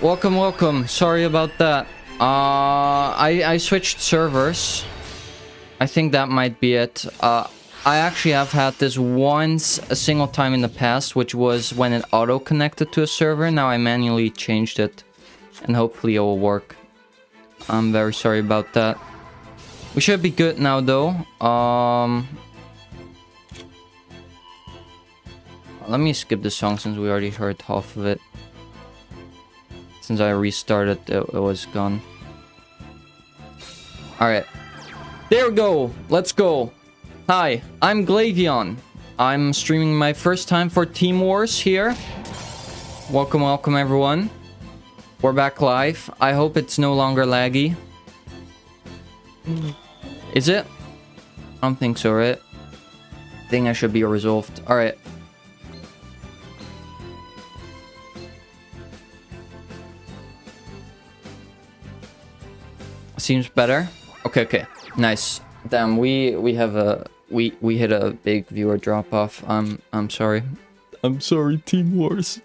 Welcome, welcome. Sorry about that. I switched servers. I think that might be it. I actually have had this once a single time in the past, which was when it auto-connected to a server. Now I manually changed it, and hopefully it will work. I'm very sorry about that. We should be good now, though. Let me skip the song since we already heard half of it. Since I restarted, it was gone. Alright. There we go. Let's go. Hi, I'm Gleyveon. I'm streaming my first time for Team Wars here. Welcome, welcome everyone. We're back live. I hope it's no longer laggy. Is it? I don't think so, right? I think I should be resolved. Alright. Seems better. Okay. Nice. Damn, we hit a big viewer drop off. I'm sorry. I'm sorry, Team Wars.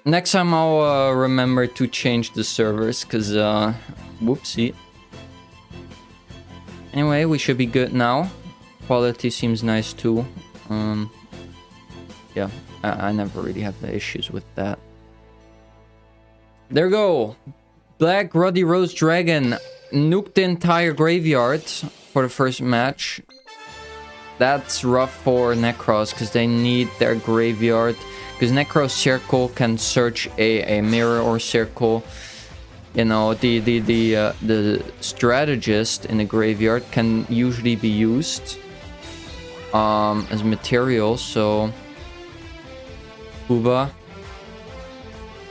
Next time I'll remember to change the servers, cause whoopsie. Anyway, we should be good now. Quality seems nice too. Yeah, I never really have the issues with that. There we go. Black Ruddy Rose Dragon nuked the entire graveyard for the first match. That's rough for Necros because they need their graveyard. Because Necros Circle can search a mirror or circle. You know, the strategist in the graveyard can usually be used as material. So, Booba.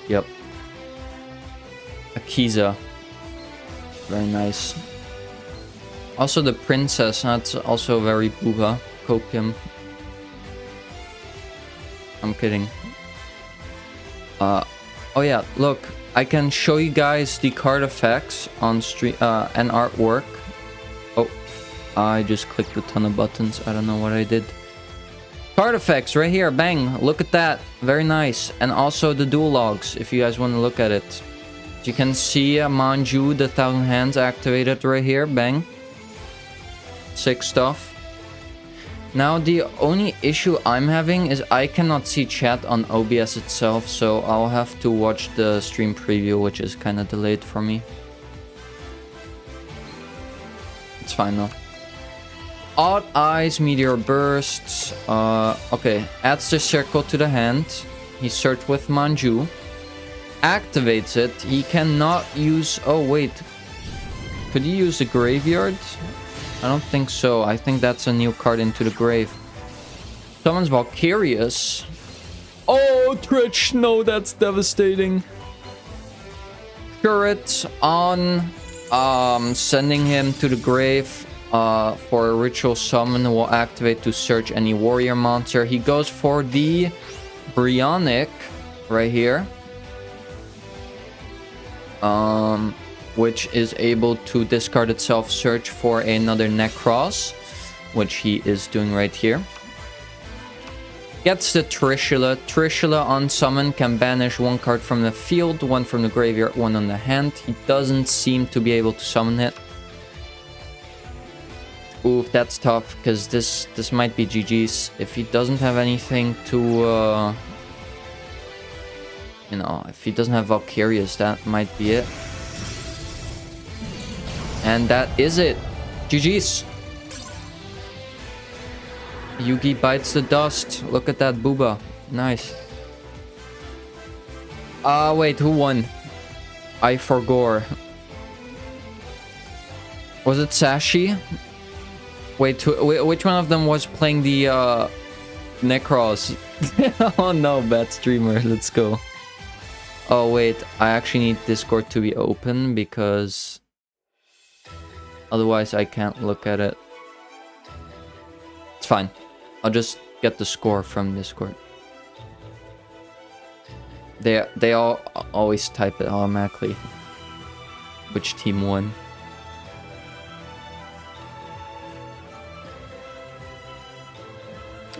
Yep. Akiza. Very nice. Also the princess, that's also very booba. Copium. I'm kidding. Oh yeah, look. I can show you guys the card effects on stream and artwork. Oh, I just clicked a ton of buttons. I don't know what I did. Card effects right here. Bang. Look at that. Very nice. And also the dual logs, if you guys want to look at it. You can see Manju, the 1000 Hands activated right here. Bang. Sick stuff. Now the only issue I'm having is I cannot see chat on OBS itself, so I'll have to watch the stream preview, which is kind of delayed for me. It's fine though. Odd Eyes, Meteor Bursts. Okay, adds the circle to the hand. He searched with Manju. Activates it. He cannot use... Oh, wait. Could he use the graveyard? I don't think so. I think that's a new card into the grave. Summons Valkyrius. Oh, Twitch. No, that's devastating. Turret on sending him to the grave for a ritual summon will activate to search any warrior monster. He goes for the Bryonic right here. Which is able to discard itself, search for another Necros, which he is doing right here. Gets the Trishula. Trishula on summon can banish one card from the field, one from the graveyard, one on the hand. He doesn't seem to be able to summon it. Ooh, that's tough, because this might be GG's. If he doesn't have anything to... You know, if he doesn't have Valkyrius, that might be it. And that is it. GG's. Yugi bites the dust. Look at that booba. Nice. Wait, who won? I forgot. Was it Sashi? Wait, which one of them was playing the Necros? Oh no, bad streamer. Let's go. Oh wait, I actually need Discord to be open because otherwise I can't look at it. It's fine. I'll just get the score from Discord. They all always type it automatically. Which team won?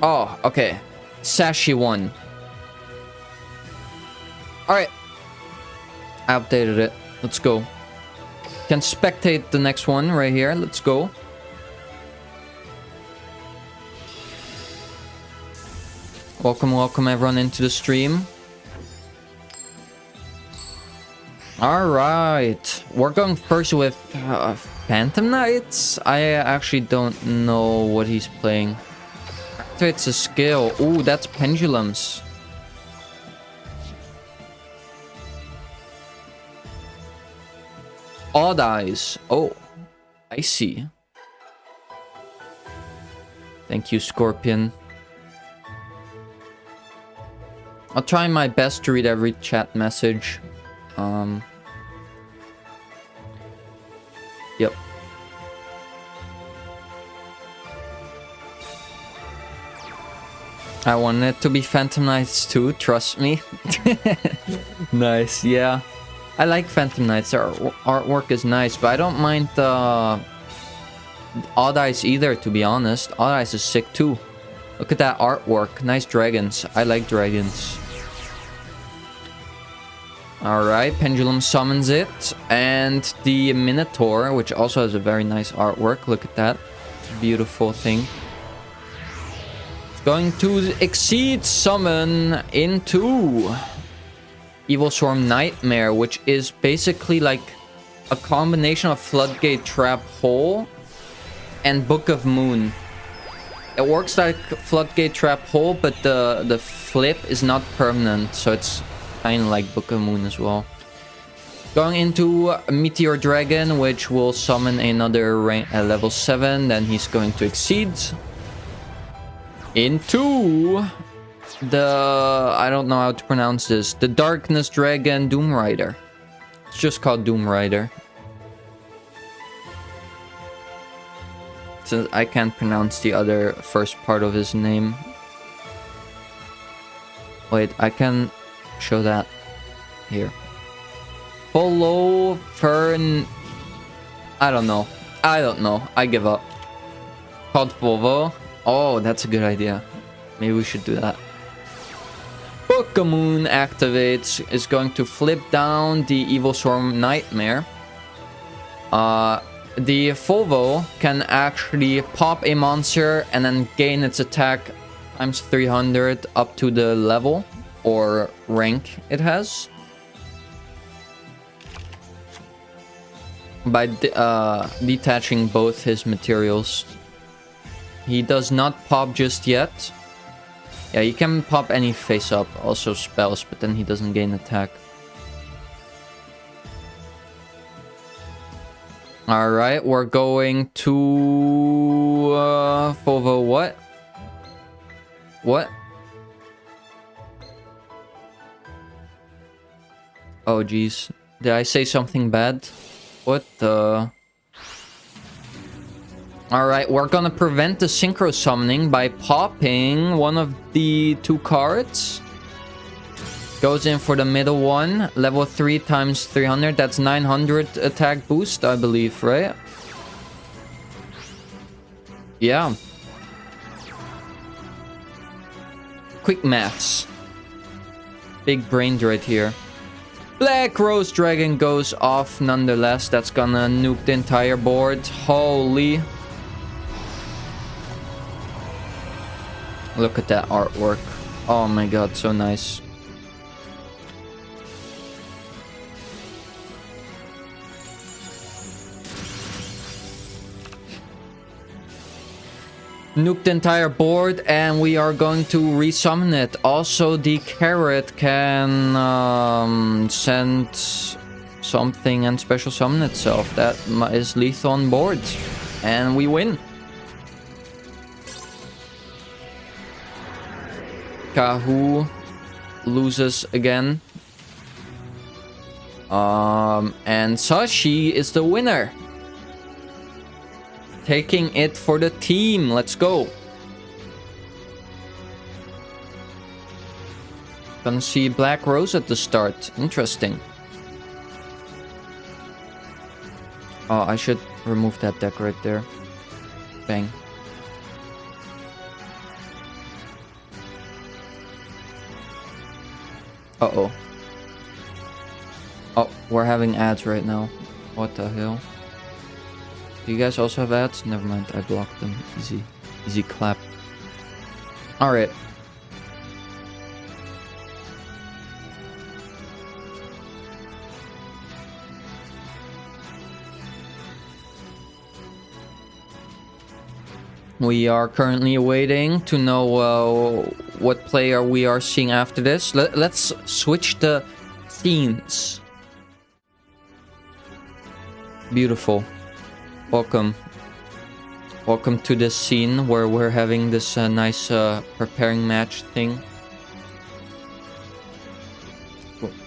Oh, okay. Sashi won. Alright. I updated it. Let's go. Can spectate the next one right here. Let's go. Welcome everyone into the stream. Alright. We're going first with Phantom Knights. I actually don't know what he's playing. Activates a skill. Ooh, that's Pendulums. Odd Eyes. Oh, I see. Thank you, Scorpion. I'll try my best to read every chat message. Yep. I wanted it to be Phantom Knights too, trust me. Nice, yeah. I like Phantom Knights, their artwork is nice, but I don't mind Odd Eyes either, to be honest. Odd Eyes is sick too. Look at that artwork, nice dragons. I like dragons. Alright, Pendulum summons it. And the Minotaur, which also has a very nice artwork. Look at that. Beautiful thing. It's going to exceed summon into Evil Swarm Nightmare, which is basically like a combination of Floodgate Trap Hole and Book of Moon. It works like Floodgate Trap Hole, but the flip is not permanent, so it's kind of like Book of Moon as well. Going into Meteor Dragon, which will summon another level 7, then he's going to exceed into the... I don't know how to pronounce this. The Darkness Dragon Doom Rider. It's just called Doom Rider. Since I can't pronounce the other first part of his name. Wait, I can show that here. Follow Fern... I don't know. I give up. Called Volvo. Oh, that's a good idea. Maybe we should do that. Book of Moon activates, is going to flip down the Evil Swarm Nightmare. The Volvo can actually pop a monster and then gain its attack times 300 up to the level or rank it has. By detaching both his materials. He does not pop just yet. Yeah, you can pop any face up, also spells, but then he doesn't gain attack. Alright, we're going to... Volvo what? What? Oh, jeez. Did I say something bad? What the... Alright, we're gonna prevent the synchro summoning by popping one of the 2 cards. Goes in for the middle one. Level 3 times 300. That's 900 attack boost, I believe, right? Yeah. Quick maths. Big brain right here. Black Rose Dragon goes off nonetheless. That's gonna nuke the entire board. Holy... Look at that artwork. Oh my god, so nice. Nuke the entire board and we are going to resummon it. Also, the carrot can send something and special summon itself. That is lethal on board. And we win. Kahu loses again. And Sashi is the winner. Taking it for the team. Let's go. Gonna see Black Rose at the start. Interesting. Oh, I should remove that deck right there. Bang. Uh-oh. Oh, we're having ads right now. What the hell? Do you guys also have ads? Never mind, I blocked them. Easy. Easy clap. Alright. We are currently waiting to know what player we are seeing after this. Let's switch the scenes. Beautiful. Welcome. Welcome to this scene where we're having this nice preparing match thing.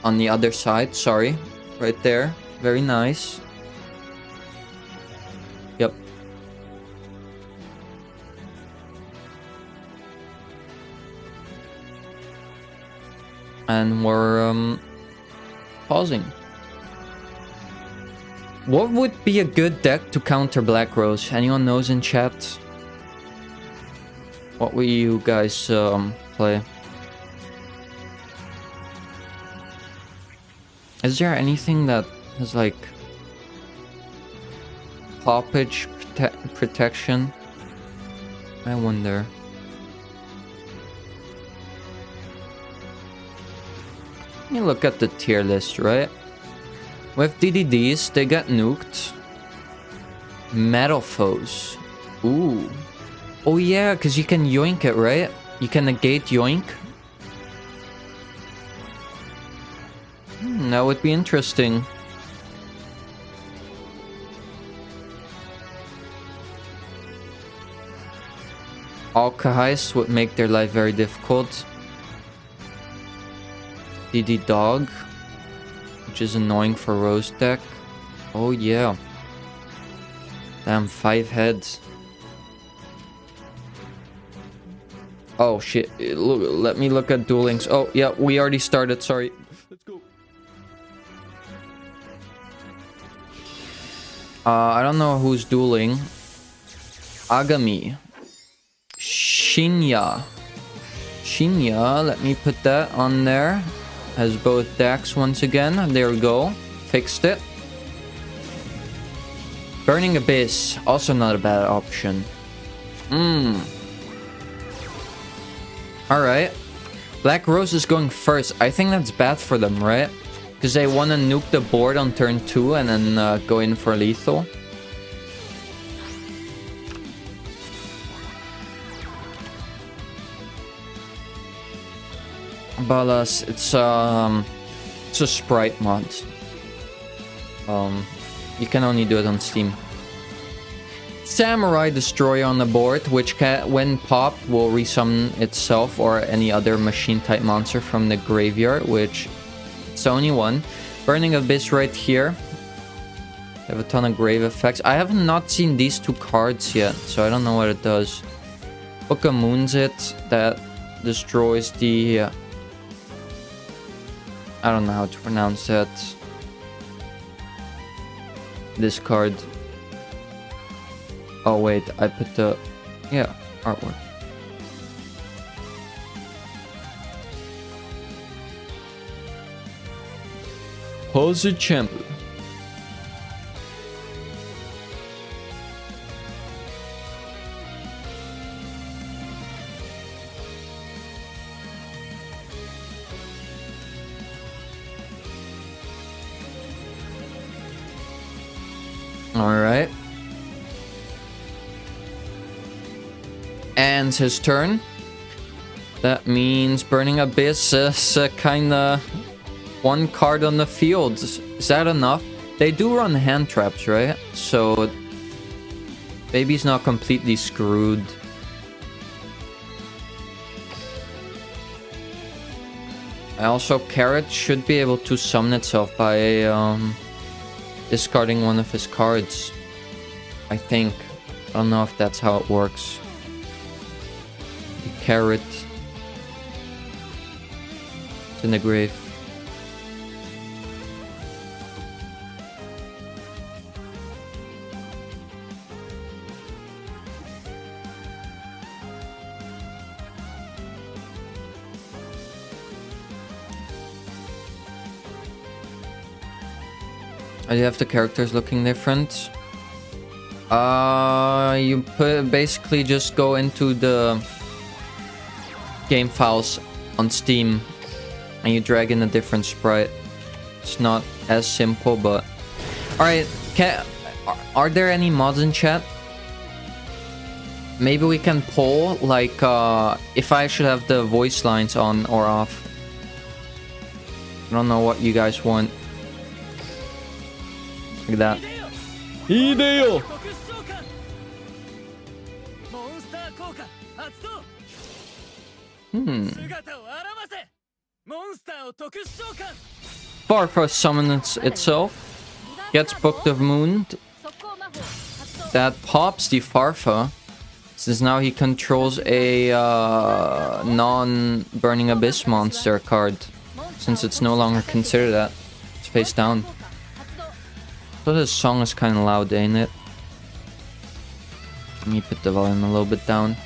On the other side, sorry. Right there. Very nice. Yep. And we're pausing. What would be a good deck to counter Black Rose? Anyone knows in chat? What will you guys play? Is there anything that has like poppage protection? I wonder. Let me look at the tier list, right? With DDDs, they get nuked. Metal foes. Ooh. Oh yeah, because you can yoink it, right? You can negate yoink. That would be interesting. Alkahist would make their life very difficult. DD Dog, which is annoying for Rose deck. Oh yeah. Damn, 5 heads. Oh shit. Look, let me look at Duel Links. Oh yeah, we already started, sorry. Let's go. I don't know who's dueling. Agami. Shinya. Let me put that on there. Has both decks once again. There we go. Fixed it. Burning Abyss. Also not a bad option. Alright. Black Rose is going first. I think that's bad for them, right? Because they want to nuke the board on turn 2 and then go in for lethal. Balas, it's a sprite mod. You can only do it on Steam. Samurai Destroyer on the board, which when popped will resummon itself or any other machine type monster from the graveyard, which it's only one. Burning Abyss right here. They have a ton of grave effects. I have not seen these two cards yet, so I don't know what it does. Book of Moons it, that destroys the I don't know how to pronounce that. This card. Oh wait, I put the artwork. Pose a chamber. Alright. Ends his turn. That means Burning Abyss is kinda one card on the field. Is that enough? They do run hand traps, right? So Baby's not completely screwed. Also, Carrot should be able to summon itself by discarding one of his cards. I think. I don't know if that's how it works. The Carrot. It's in the grave. I do have the characters looking different. You basically just go into the game files on Steam and you drag in a different sprite. It's not as simple, but alright. Are there any mods in chat? Maybe we can poll like if I should have the voice lines on or off. I don't know what you guys want. Like that. Hideo! Farfa summons itself. Gets Book of Moon. That pops the Farfa. Since now he controls a non-Burning Abyss monster card. Since it's no longer considered that. It's face down. So this song is kind of loud, ain't it? Let me put the volume a little bit down.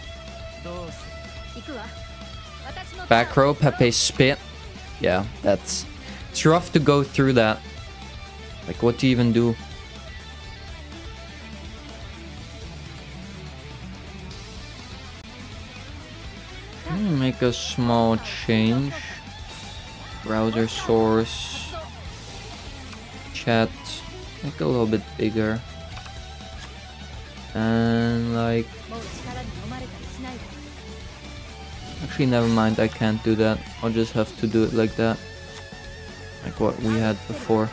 Back row, Pepe spit. Yeah, it's rough to go through that. Like, what do you even do? Make a small change. Browser source. Chat. Make it a little bit bigger. And like... Actually, never mind. I can't do that. I'll just have to do it like that. Like what we had before.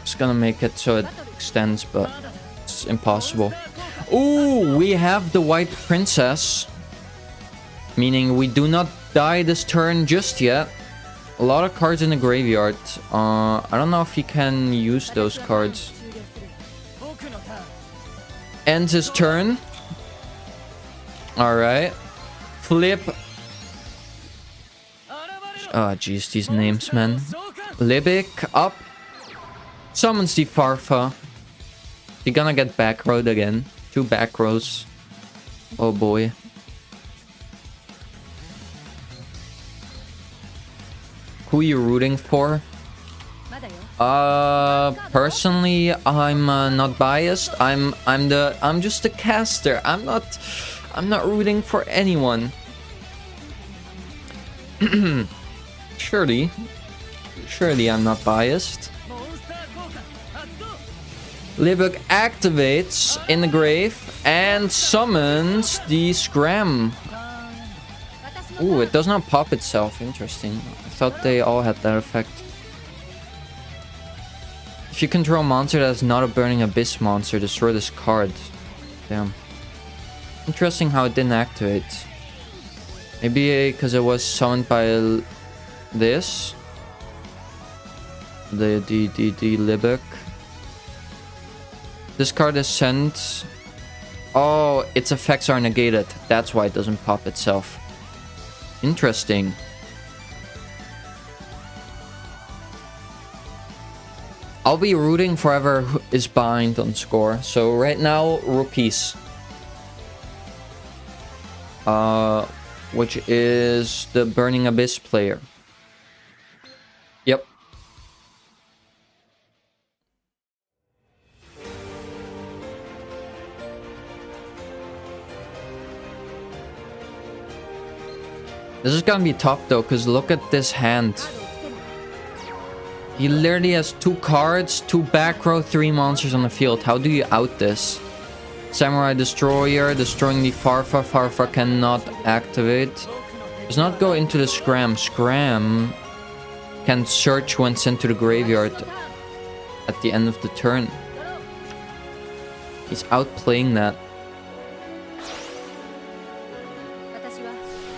Just gonna make it so it extends, but it's impossible. Ooh, we have the White Princess. Meaning we do not die this turn just yet. A lot of cards in the graveyard. I don't know if he can use those cards. Ends his turn. Alright. Flip. Oh, jeez, these names, man. Libic up. Summons the Farfa. You're gonna get back rowed again. 2 back rows. Oh boy. Who are you rooting for? Personally, I'm not biased. I'm just a caster. I'm not rooting for anyone. Surely I'm not biased. Libic activates in the grave and summons the Scram. Ooh, it does not pop itself. Interesting. I thought they all had that effect. If you control a monster that is not a Burning Abyss monster, destroy this card. Damn. Interesting how it didn't activate. Maybe because it was summoned by this. The Libic. This card is sent. Oh, its effects are negated. That's why it doesn't pop itself. Interesting. I'll be rooting for whoever is behind on score. So right now, Rupees. Which is the Burning Abyss player. Yep. This is gonna be tough though, because look at this hand. He literally has 2 cards, 2 back row, 3 monsters on the field. How do you out this? Samurai Destroyer, destroying the Farfa. Farfa cannot activate. Does not go into the Scram. Scram can search when sent to the graveyard at the end of the turn. He's outplaying that.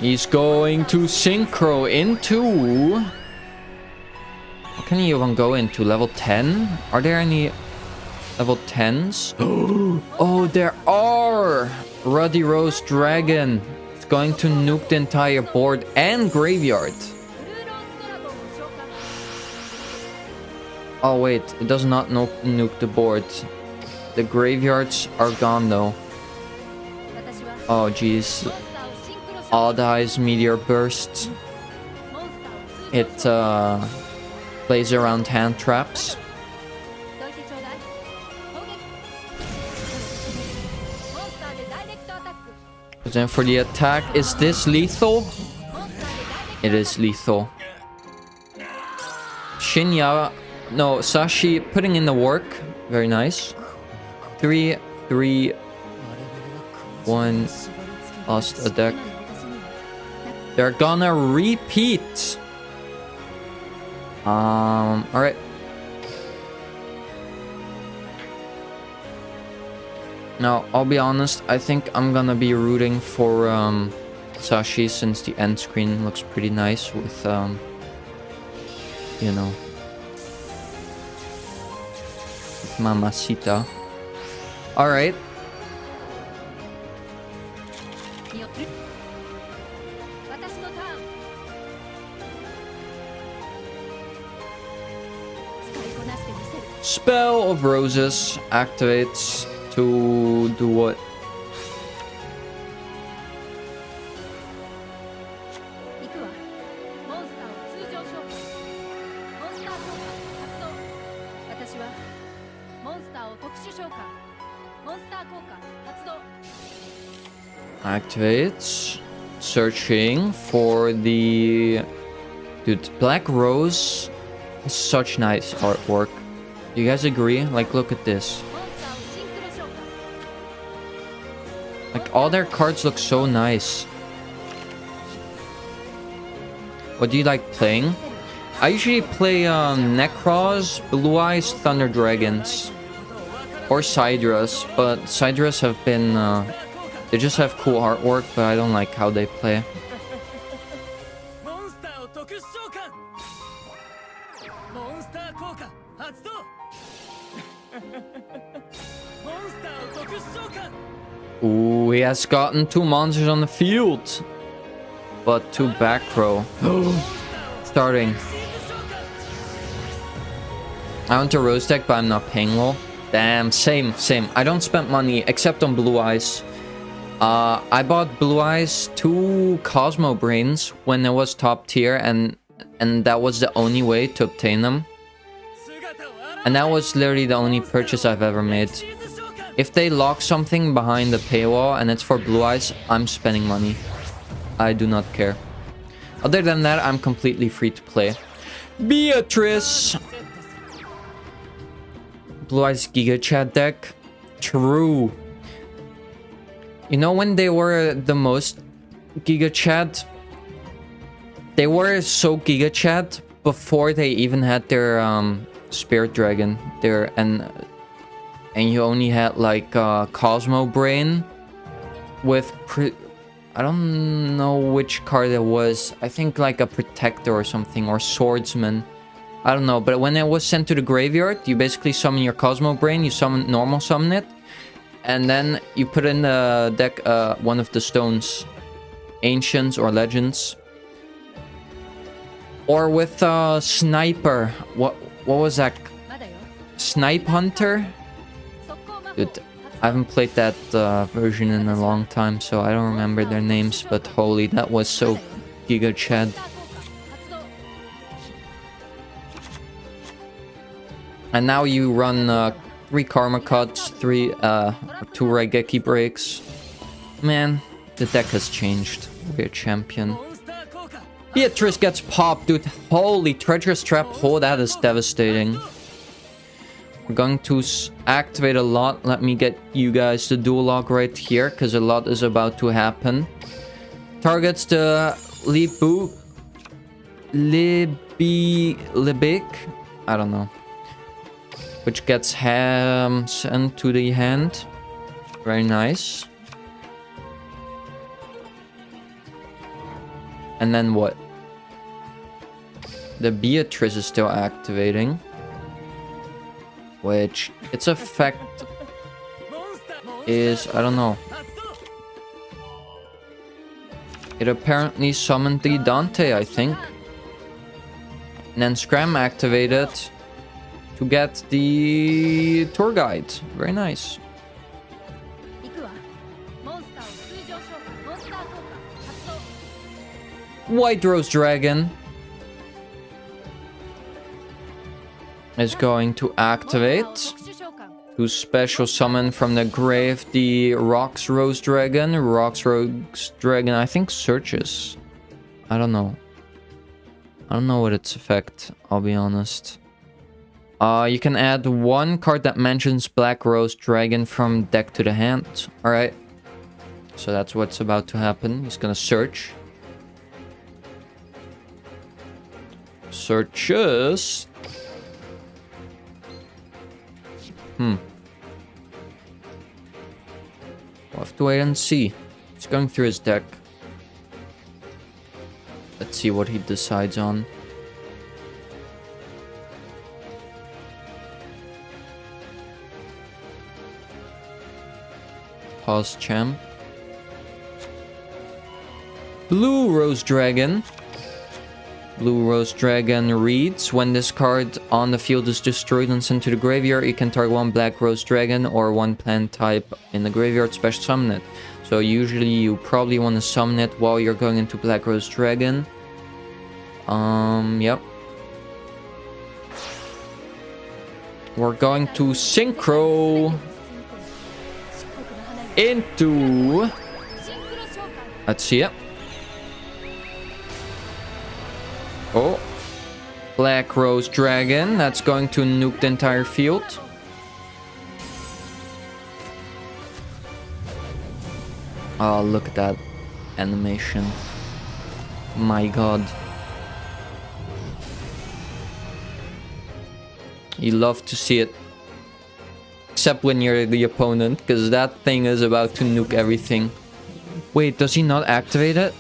He's going to Synchro into... What can he even go into? Level 10? Are there any level 10s? Oh, there are! Ruddy Rose Dragon. It's going to nuke the entire board and graveyard. Oh wait, it does not nuke the board. The graveyards are gone though. Oh jeez. Odd Eyes Meteor Burst. It Plays around hand traps. Then for the attack, is this lethal? It is lethal. Shinya, no, Sashi putting in the work. Very nice. 3, 3, 1. Lost a deck. They're gonna repeat. Alright. Now, I'll be honest, I think I'm gonna be rooting for Sashi since the end screen looks pretty nice with, you know, with Mamacita. Alright. Spell of Roses activates to do what? Activates. Searching for the... Dude, Black Rose is such nice artwork. You guys agree? Like, look at this. Like, all their cards look so nice. What do you like playing? I usually play Necros, Blue Eyes, Thunder Dragons. Or Sidras, but Sidras have been... they just have cool artwork, but I don't like how they play. Ooh, he has gotten 2 monsters on the field. But 2 back row. Starting. I want a Rose deck, but I'm not paying low. Damn, same. I don't spend money except on Blue Eyes. I bought Blue Eyes 2 Cosmo Brains when it was top tier, and that was the only way to obtain them. And that was literally the only purchase I've ever made. If they lock something behind the paywall and it's for Blue Eyes, I'm spending money. I do not care. Other than that, I'm completely free to play. Beatrice! Blue Eyes Giga Chat deck? True. You know when they were the most Giga Chat? They were so Giga Chat before they even had their Spirit Dragon. And you only had like Cosmo Brain with I don't know which card it was. I think like a Protector or something, or Swordsman. I don't know, but when it was sent to the graveyard, you basically summon your Cosmo Brain, you normal summon it, and then you put in the deck one of the stones, Ancients or Legends. Or with Sniper. What was that? Snipe Hunter? Dude, I haven't played that version in a long time, so I don't remember their names, but holy, that was so Giga Chad. And now you run 3 Karma Cuts, 2 Raigeki Breaks. Man, the deck has changed. We're a champion. Beatrice gets popped, dude. Holy, Treacherous Trap. Oh, that is devastating. We're going to activate a lot. Let me get you guys the dual log right here, because a lot is about to happen. Targets the Libic. I don't know. Which gets sent to the hand. Very nice. And then what? The Beatrice is still activating. Which, its effect is, I don't know. It apparently summoned the Dante, I think. And then Scram activated to get the tour guide. Very nice. White Rose Dragon. is going to activate to special summon from the grave the Rocks Rose Dragon. Rocks Rose Dragon, I think, searches. I don't know. I don't know what its effect, I'll be honest. You can add one card that mentions Black Rose Dragon from deck to the hand. Alright. So that's what's about to happen. He's gonna search. Searches. We'll have to wait and see. He's going through his deck. Let's see what he decides on. Pause champ. Blue Rose Dragon. Blue Rose Dragon reads, when this card on the field is destroyed and sent to the graveyard, you can target one Black Rose Dragon or one plant type in the graveyard, special summon it. So usually you probably want to summon it while you're going into Black Rose Dragon. Yep. We're going to synchro into... Let's see it. Oh, Black Rose Dragon. That's going to nuke the entire field. Oh, look at that animation. My god. You love to see it. Except when you're the opponent, because that thing is about to nuke everything. Wait, does he not activate it?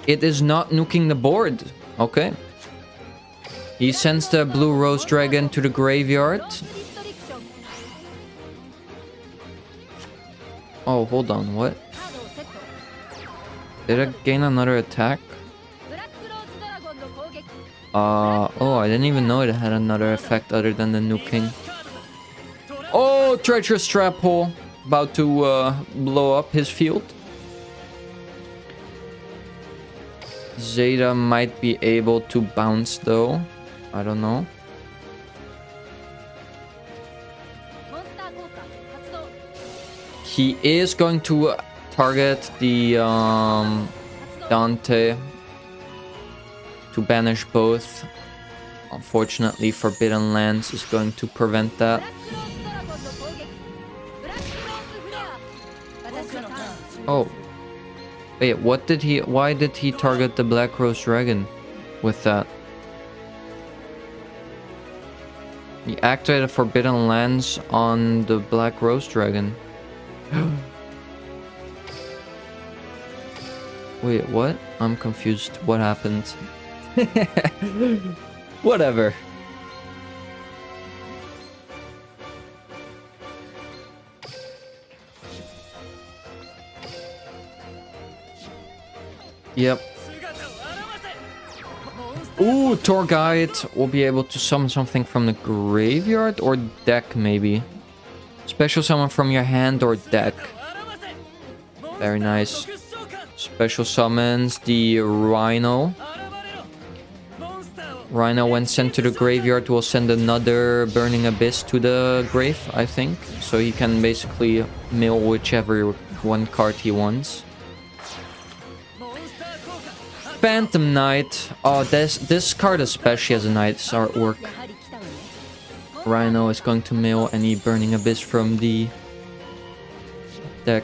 It is not nuking the board. Okay. He sends the Blue Rose Dragon to the graveyard. Oh, hold on, what? Did it gain another attack? Oh, I didn't even know it had another effect other than the nuking. Oh, Treacherous Trap Hole. About to blow up his field. Zeta might be able to bounce though. I don't know. He is going to target the Dante to banish both. Unfortunately, Forbidden Lands is going to prevent that. Oh. Wait, what did he... Why did he target the Black Rose Dragon with that? He activated Forbidden Lands on the Black Rose Dragon. Wait, what? I'm confused. What happened? Whatever. Yep. Ooh, Tour Guide will be able to summon something from the graveyard or deck, maybe. Special summon from your hand or deck. Very nice. Special summons the Rhino. Rhino, when sent to the graveyard, will send another Burning Abyss to the grave, I think. So he can basically mill whichever one card he wants. Phantom Knight. Oh, this card especially has a Knight's artwork. Rhino is going to mill any Burning Abyss from the deck.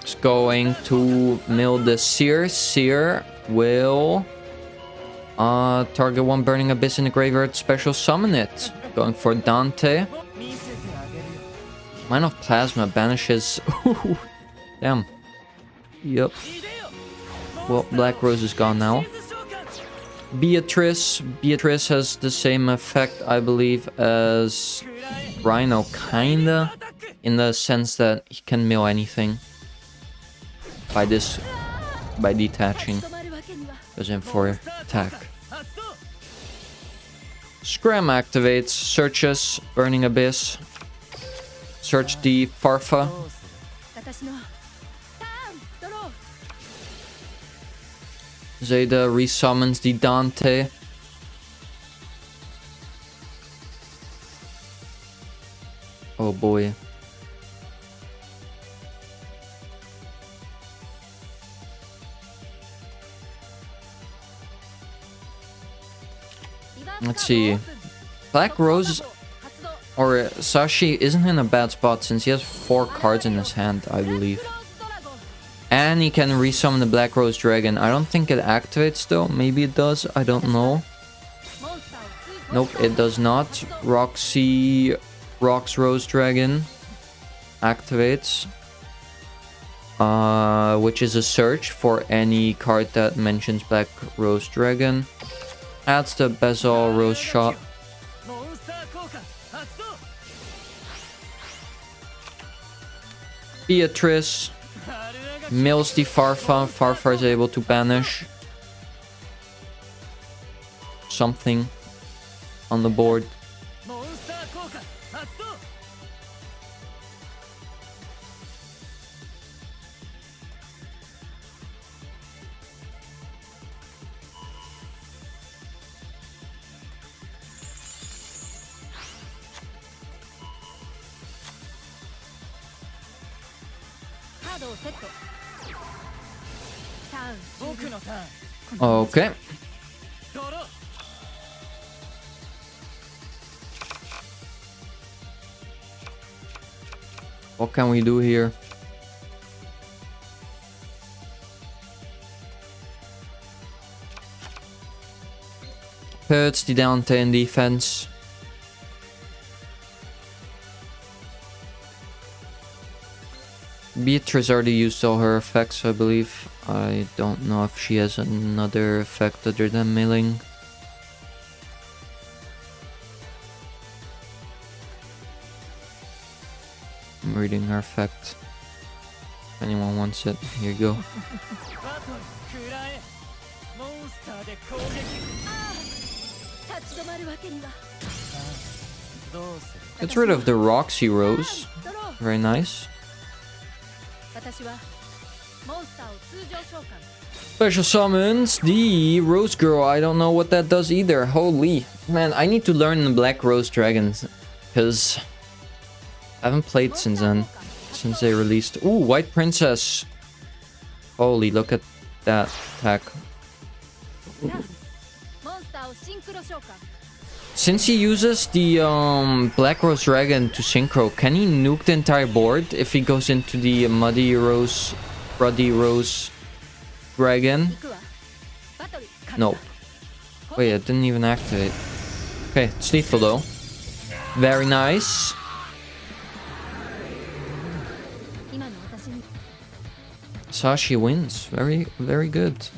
It's going to mill the Seer. Seer will target one Burning Abyss in the graveyard, special summon it. Going for Dante. Mine of Plasma banishes... Damn. Yep. Well, Black Rose is gone now. Beatrice. Beatrice has the same effect, I believe, as Rhino, kinda. In the sense that he can mill anything. By detaching. Goes in for attack. Scram activates, searches, Burning Abyss. Search the Farfa. Zeta resummons the Dante. Oh boy. Let's see. Black Rose or Sashi isn't in a bad spot since he has 4 cards in his hand, I believe. And he can resummon the Black Rose Dragon. I don't think it activates though. Maybe it does. I don't know. Nope, it does not. Roxy Rocks Rose Dragon activates. Which is a search for any card that mentions Black Rose Dragon. Adds the Bezal Rose Shot. Beatrice mills the Farfa. Farfa is able to banish something on the board. Okay. What can we do here? Puts the Dante in defense. Beatrice already used all her effects, I believe. I don't know if she has another effect other than milling. I'm reading her effect. If anyone wants it, here you go. Gets rid of the Roxy Rose. Very nice. Special summons the Rose Girl. I don't know what that does either. Holy man, I need to learn the Black Rose Dragons because I haven't played since then, since they released. Ooh, White Princess. Holy, look at that attack. Since he uses the Black Rose Dragon to synchro, can he nuke the entire board if he goes into the Ruddy Rose Dragon? Nope. Wait, it didn't even activate. Okay, it's lethal though. Very nice. Sashi wins. Very, very good.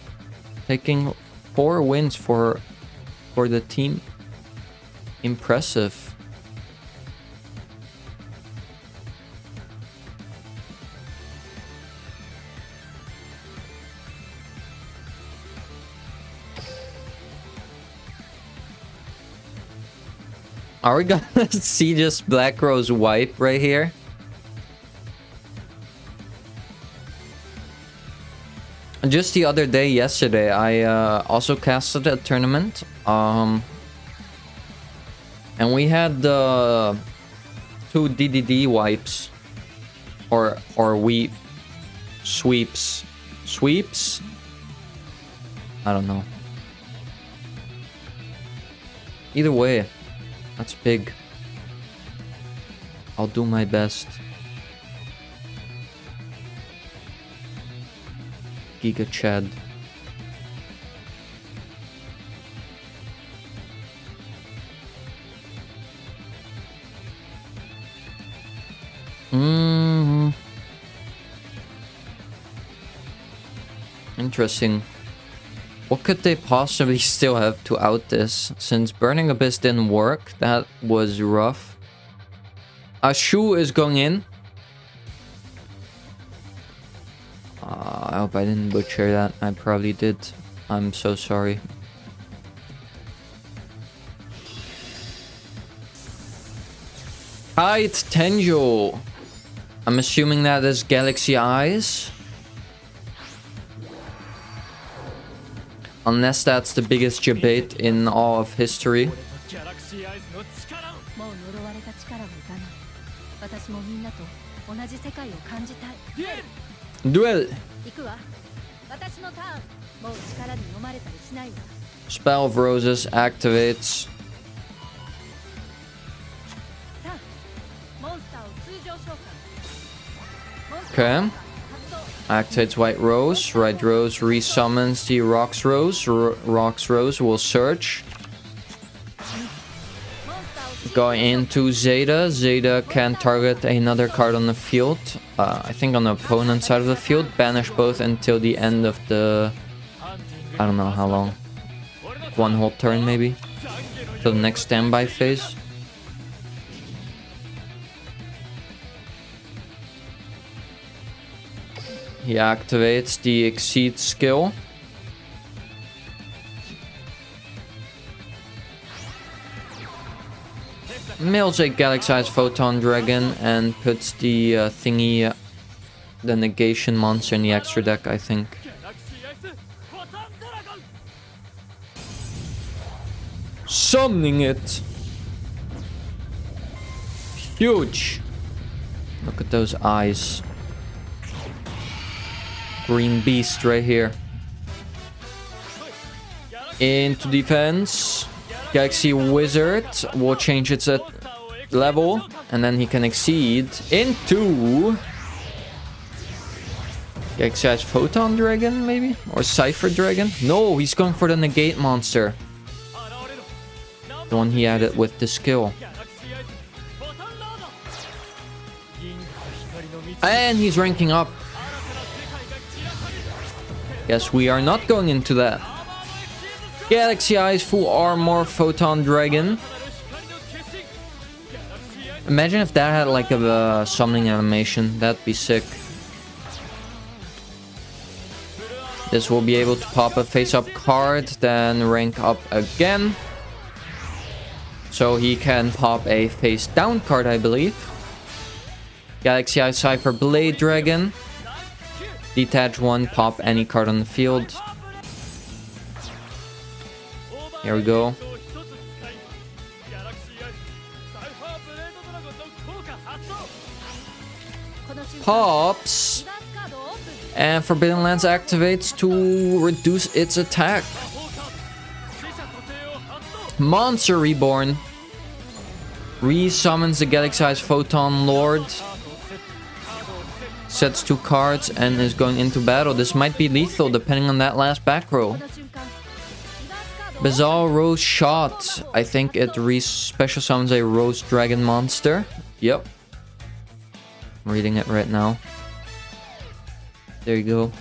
Taking 4 wins for the team. Impressive. Are we gonna see just Black Rose wipe right here? Just the other day, yesterday, I also casted a tournament. And we had 2 DDD wipes. Or we sweeps. Sweeps? I don't know. Either way, that's big. I'll do my best. Giga Chad. Interesting. What could they possibly still have to out this? Since Burning Abyss didn't work, that was rough. Shu is going in. I hope I didn't butcher that. I probably did. I'm so sorry. Kite Tenjo. I'm assuming that is Galaxy Eyes. Unless that's the biggest debate in all of history. もう呪われた力を打たない。私もみんなと同じ世界を感じたい。 Duel! 行くわ。私のターン。もう力に飲まれたりしないわ。 Spell of Roses activates. さあ、モンスターを通常召喚。 Okay. Activates White Rose. White Rose resummons the Rocks Rose. Rocks Rose will search. Going into Zeta. Zeta can target another card on the field. I think on the opponent side of the field. Banish both until the end of the... I don't know how long. One whole turn maybe. Till the next standby phase. He activates the Exceed skill. Mills a Galaxy-Eyes Photon Dragon and puts the thingy, the negation monster in the extra deck, I think. Summoning it! Huge! Look at those eyes. Green beast right here. Into defense. Galaxy Wizard will change its level. And then he can exceed into... Galaxy-Eyes Photon Dragon, maybe? Or Cypher Dragon? No, he's going for the negate monster. The one he added with the skill. And he's ranking up. Guess we are not going into that. Galaxy-Eyes Full Armor Photon Dragon. Imagine if that had like a summoning animation. That'd be sick. This will be able to pop a face-up card, then rank up again. So he can pop a face-down card, I believe. Galaxy-Eyes Cypher Blade Dragon. Detach one, pop any card on the field. Here we go. Pops. And Forbidden Lance activates to reduce its attack. Monster Reborn. Resummons the Galaxy-Eyes Photon Lord. Sets 2 cards and is going into battle. This might be lethal depending on that last back row. Bizarre Rose Shot. I think it special summons a Rose Dragon monster. Yep. I'm reading it right now. There you go.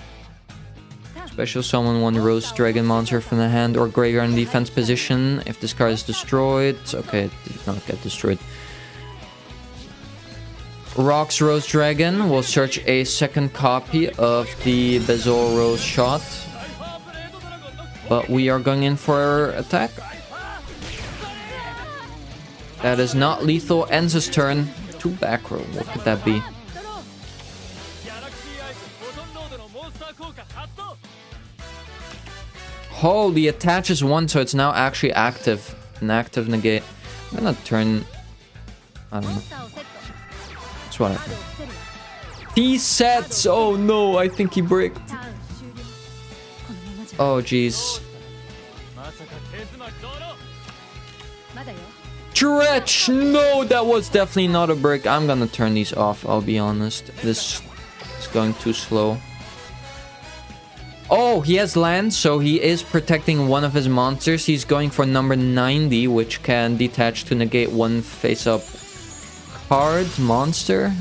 Special summon one Rose Dragon monster from the hand or graveyard in defense position. If this card is destroyed... Okay, it did not get destroyed. Rocks Rose Dragon will search a second copy of the Bizarre Rose Shot. But we are going in for attack. That is not lethal. Ends his turn. 2 back row. What could that be? Oh, the attaches 1, so it's now actually active. An active negate. I'm gonna turn... I don't know. That's what I think. He sets! Oh no, I think he bricked. Oh jeez. Stretch! No, that was definitely not a brick. I'm gonna turn these off, I'll be honest. This is going too slow. Oh, he has land, so he is protecting one of his monsters. He's going for number 90, which can detach to negate one face-up card monster.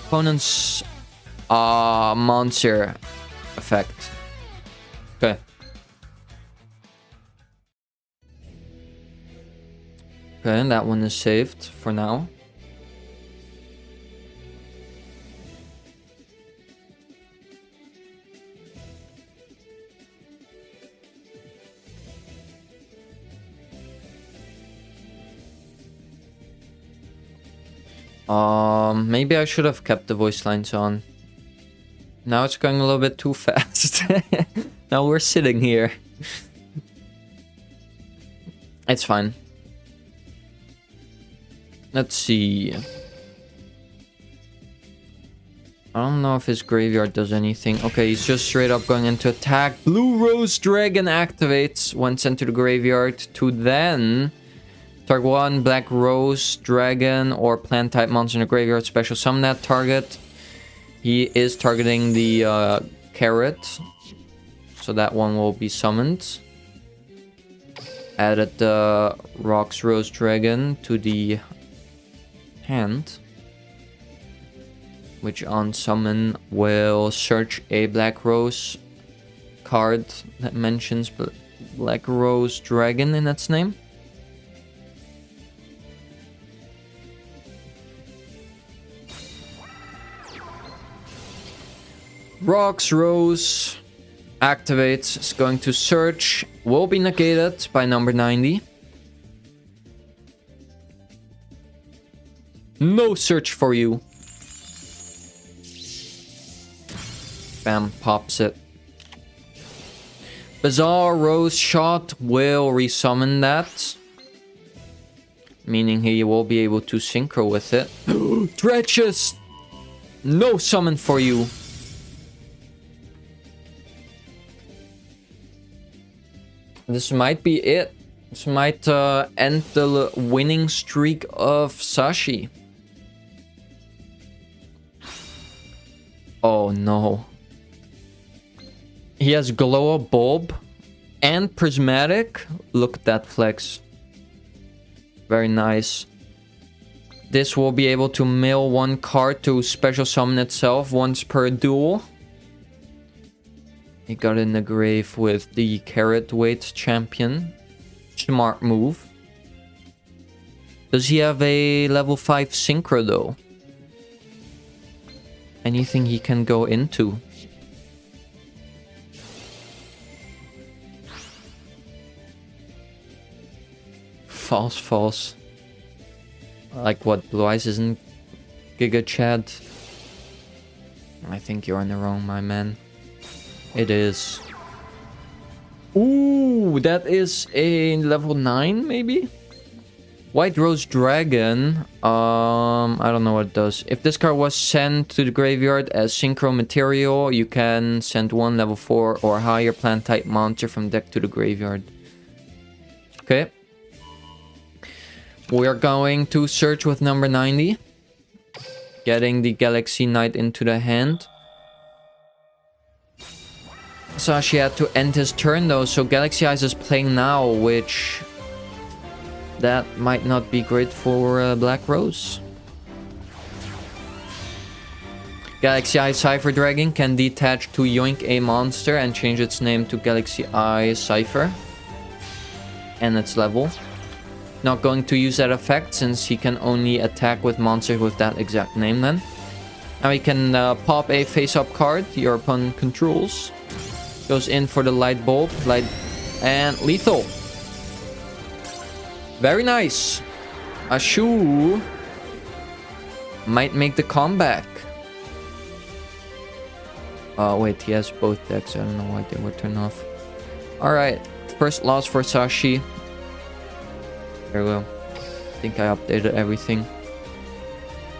Opponent's monster effect. Okay. Okay, and that one is saved for now. Maybe I should have kept the voice lines on. Now it's going a little bit too fast. Now we're sitting here. It's fine. Let's see. I don't know if his graveyard does anything. Okay, he's just straight up going into attack. Blue Rose Dragon activates when sent to the graveyard to then target one Black Rose Dragon or plant type monster in the graveyard. Special summon that target. He is targeting the carrot, so that one will be summoned. Added the Rocks Rose Dragon to the hand, which on summon will search a Black Rose card that mentions Black Rose Dragon in its name. Rocks Rose activates, is going to search, will be negated by number 90. No search for you. Bam, pops it. Bizarre Rose Shot will resummon that, meaning he will be able to synchro with it. Dredges! No summon for you. This might be it. This might end the winning streak of Sashi. Oh no. He has Glow Up Bulb and Prismatic. Look at that flex. Very nice. This will be able to mill one card to special summon itself once per duel. He got in the grave with the Carrot Weight Champion. Smart move. Does he have a level 5 Synchro though? Anything he can go into? False. Like what? Blue Eyes isn't Giga Chad? I think you're in the wrong, my man. It is. Ooh, that is a level 9 maybe? White Rose Dragon. I don't know what it does. If this card was sent to the graveyard as synchro material, you can send one level 4 or higher plant type monster from deck to the graveyard. Okay. We are going to search with number 90. Getting the Galaxy Knight into the hand. Sashi had to end his turn though, so Galaxy Eyes is playing now, which... that might not be great for Black Rose. Galaxy Eye Cypher Dragon can detach to yoink a monster and change its name to Galaxy Eye Cypher. And its level. Not going to use that effect since he can only attack with monsters with that exact name then. Now he can pop a face-up card your opponent controls. Goes in for the Light Bulb, and lethal. Very nice. Ashu might make the comeback. Wait, he has both decks. I don't know why they were turned off. Alright, first loss for Sashi. There we go. I think I updated everything.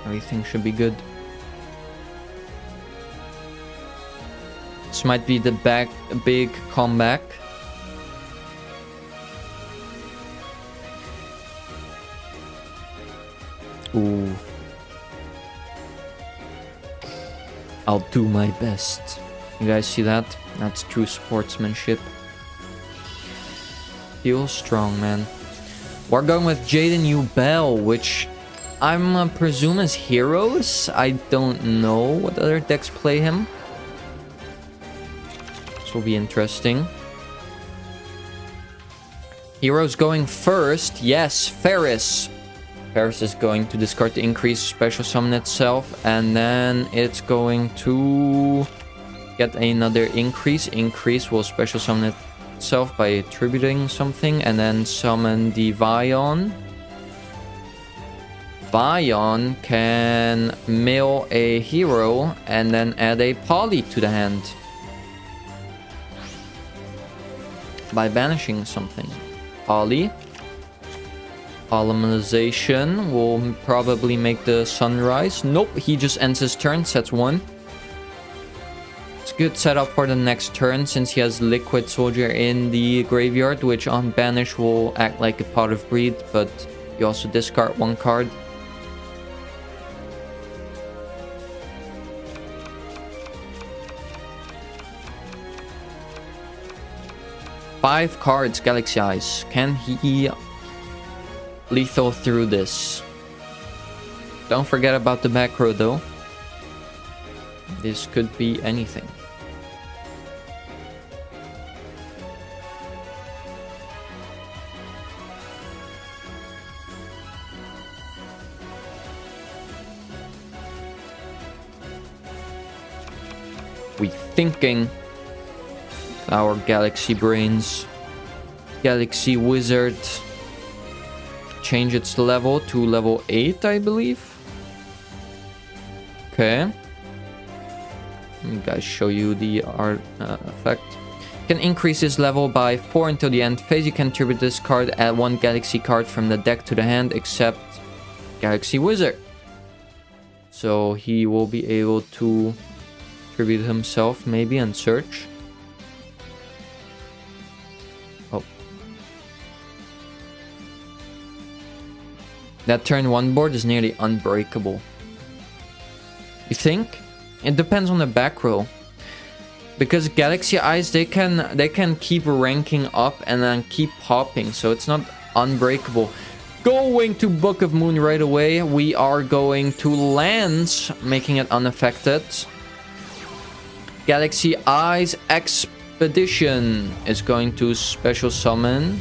Everything should be good. This might be the big comeback. Ooh. I'll do my best. You guys see that? That's true sportsmanship. Feels strong, man. We're going with Jaden Ubel, which I'm presume is Heroes. I don't know what other decks play him. This will be interesting. Heroes going first. Yes, Ferris. Ferris is going to discard the increase special summon itself, and then it's going to get another increase. Increase will special summon itself by attributing something, and then summon the Vion. Vion can mill a hero and then add a poly to the hand. by banishing something. Poly. Polymerization will probably make the sunrise. Nope, he just ends his turn, sets 1. It's a good setup for the next turn since he has Liquid Soldier in the graveyard, which on banish will act like a Pot of Greed, but you also discard 1 card. Five cards, Galaxy Eyes. Can he lethal through this? Don't forget about the back row though. This could be anything. We thinking our Galaxy Brains. Galaxy Wizard. Change its level to level 8, I believe. Okay. Let me guys show you the art effect. Can increase his level by 4 until the end phase. You can tribute this card, add 1 Galaxy card from the deck to the hand, except Galaxy Wizard. So he will be able to tribute himself maybe and search. Oh. That turn 1 board is nearly unbreakable. You think? It depends on the back row. Because Galaxy Eyes, they can keep ranking up and then keep popping, so it's not unbreakable. Going to Book of Moon right away. We are going to lands, making it unaffected. Galaxy Eyes Expedition is going to special summon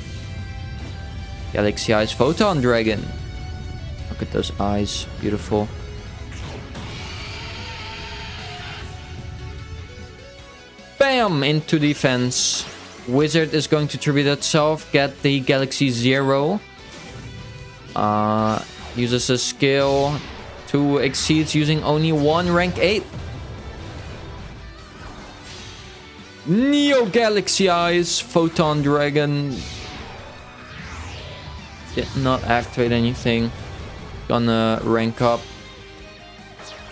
Galaxy Eyes Photon Dragon. Look at those eyes, beautiful. Bam! Into defense. Wizard is going to tribute itself, get the Galaxy Zero. Uses a skill to exceeds using only 1 rank 8. Neo Galaxy Eyes Photon Dragon. Did not activate anything. Gonna rank up.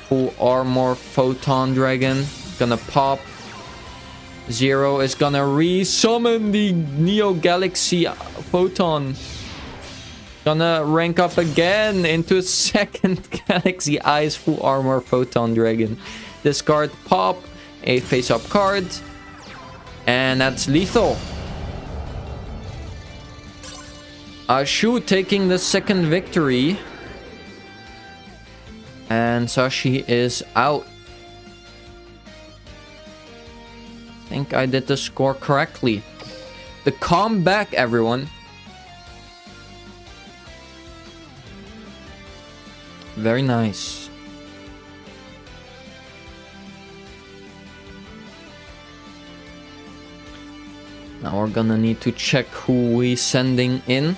Full armor Photon Dragon. Gonna pop. Zero is gonna re-summon the Neo Galaxy Photon. Gonna rank up again into a second Galaxy Eyes Full Armor Photon Dragon. Discard, pop, a face-up card. And that's lethal. Shu taking the second victory. And Sashi is out. I think I did the score correctly. The comeback, everyone. Very nice. Now we're gonna need to check who we sending in.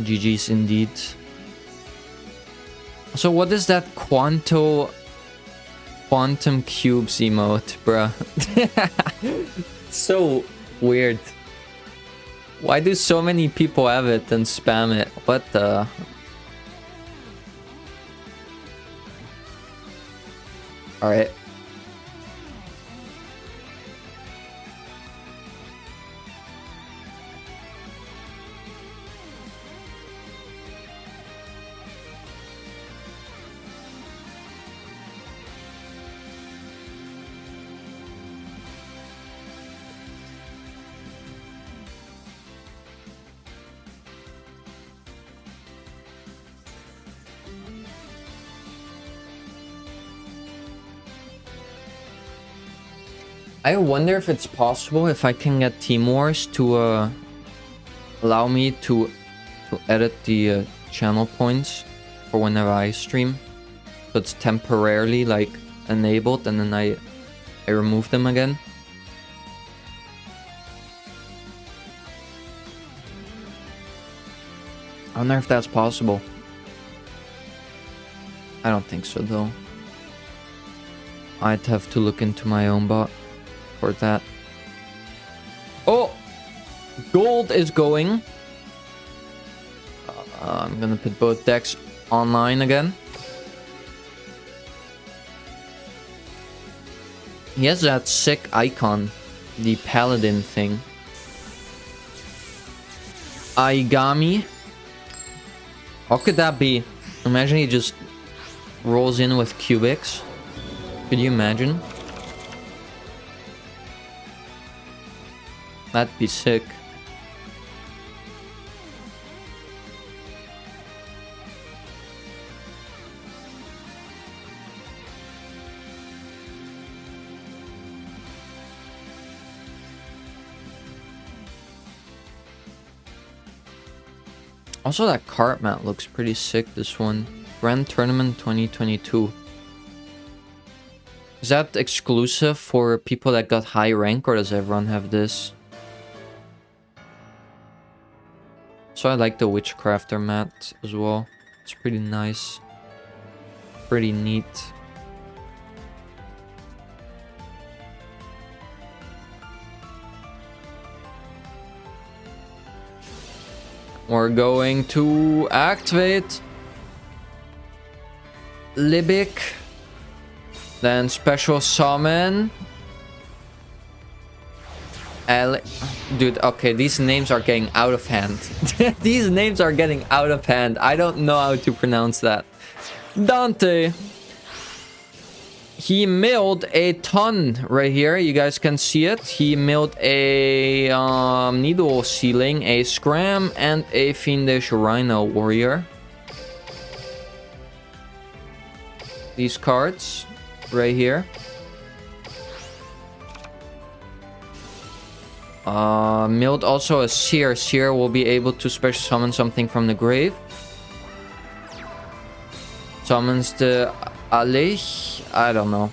GG's indeed. So what is that Quantum Cubes emote, bruh? So weird. Why do so many people have it and spam it? What the... Alright. I wonder if it's possible if I can get Team Wars to allow me to edit the channel points for whenever I stream. So it's temporarily like enabled and then I remove them again. I wonder if that's possible. I don't think so though. I'd have to look into my own bot. for that. Oh! Gold is going. I'm gonna put both decks online again. He has that sick icon. The paladin thing. Aigami. How could that be? Imagine he just rolls in with cubics. Could you imagine? That'd be sick. Also, that card mat looks pretty sick, this one. Grand Tournament 2022. Is that exclusive for people that got high rank, or does everyone have this? So I like the Witchcrafter mat as well. It's pretty nice. Pretty neat. We're going to activate Libic, then special summon. Dude, okay, these names are getting out of hand. These names are getting out of hand. I don't know how to pronounce that. Dante. He milled a ton right here. You guys can see it. He milled a Needle Sealing, a Scram, and a Fiendish Rhino Warrior. These cards right here. Milled also a Seer. Seer will be able to special summon something from the grave. Summons the Alich. I don't know.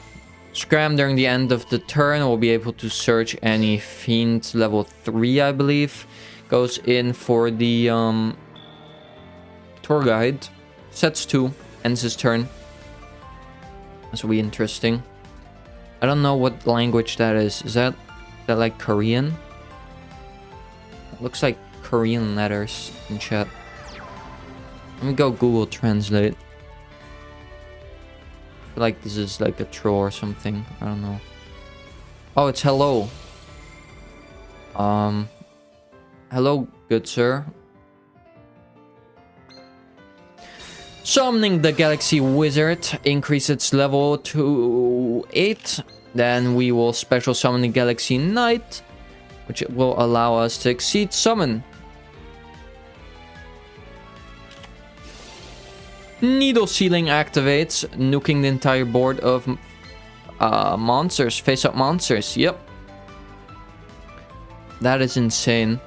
Scram during the end of the turn. Will be able to search any Fiend level 3, I believe. Goes in for the Tour Guide. Sets 2. Ends his turn. This will be interesting. I don't know what language that is. Is that like Korean? It looks like Korean letters in chat. Let me go Google Translate. I feel like this is like a troll or something. I don't know. Oh, it's hello. Hello, good sir. Summoning the Galaxy Wizard. Increase its level to 8. Then we will special summon the Galaxy Knight, which will allow us to exceed summon. Needle Sealing activates, nuking the entire board of monsters, face-up monsters. Yep. That is insane.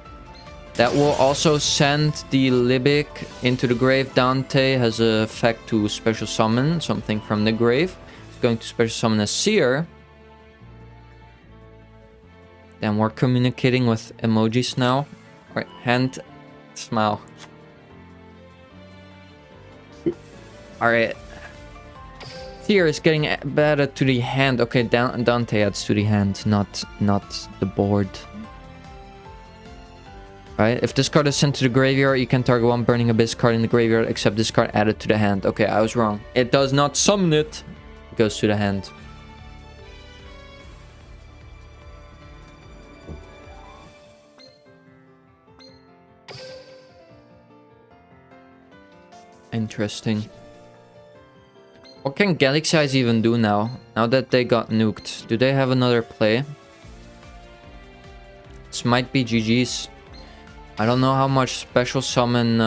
That will also send the Libic into the grave. Dante has an effect to special summon something from the grave. He's going to special summon a Seer. Then we're communicating with emojis now. Right, hand, smile. Alright. Seer is getting added to the hand. Okay, Dante adds to the hand, not the board. Right, if this card is sent to the graveyard, you can target one Burning Abyss card in the graveyard except this card added to the hand. Okay, I was wrong. It does not summon it. It goes to the hand. Interesting. What can Galaxy Eyes even do now? Now that they got nuked. Do they have another play? This might be GG's. I don't know how much special summon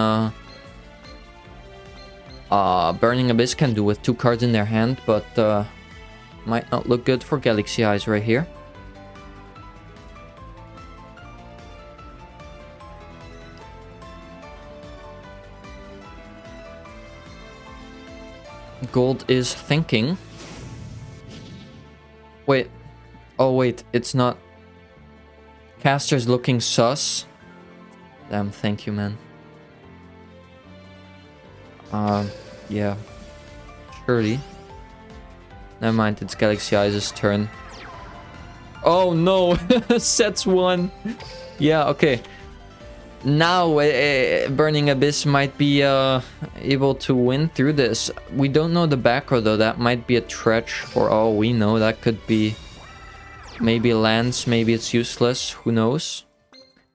Burning Abyss can do with 2 cards in their hand, but might not look good for Galaxy Eyes right here. Gold is thinking. Wait. Oh, wait. It's not. Caster's looking sus. Damn, thank you, man. Yeah. Surely. Never mind, it's Galaxy Eyes' turn. Oh no, sets 1. Yeah, okay. Now Burning Abyss might be able to win through this. We don't know the back row though. That might be a Tretch for all we know. That could be maybe lands, maybe it's useless. Who knows?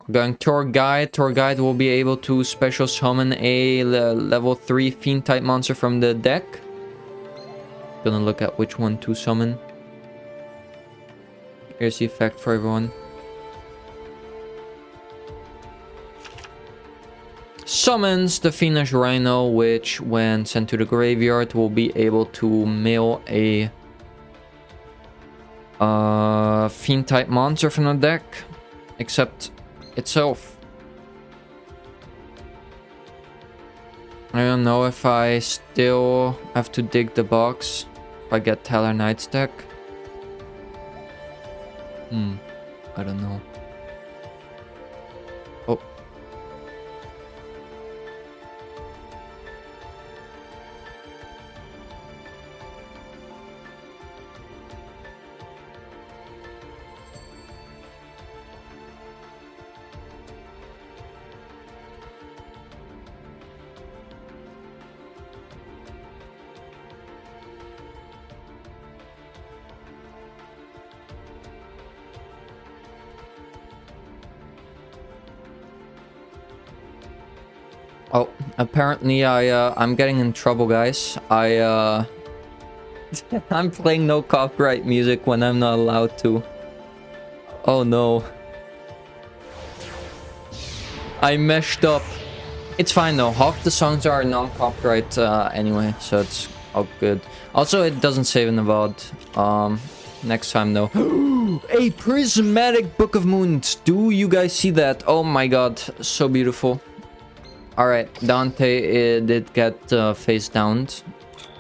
We're going Tour Guide. Tour Guide will be able to special summon a level 3 Fiend type monster from the deck. Gonna look at which one to summon. Here's the effect for everyone. Summons the Fiendish Rhino, which when sent to the graveyard will be able to mill a Fiend type monster from the deck, except itself. I don't know if I still have to dig the box if I get Talar Knight's deck. I don't know. Oh. Oh, apparently I'm getting in trouble, guys. I'm playing no copyright music when I'm not allowed to. Oh no. I messed up. It's fine though. Half the songs are non-copyright anyway, so it's all good. Also, it doesn't save in the VOD. Next time though. A prismatic Book of Moons. Do you guys see that? Oh my god, so beautiful. Alright, Dante did get face downed.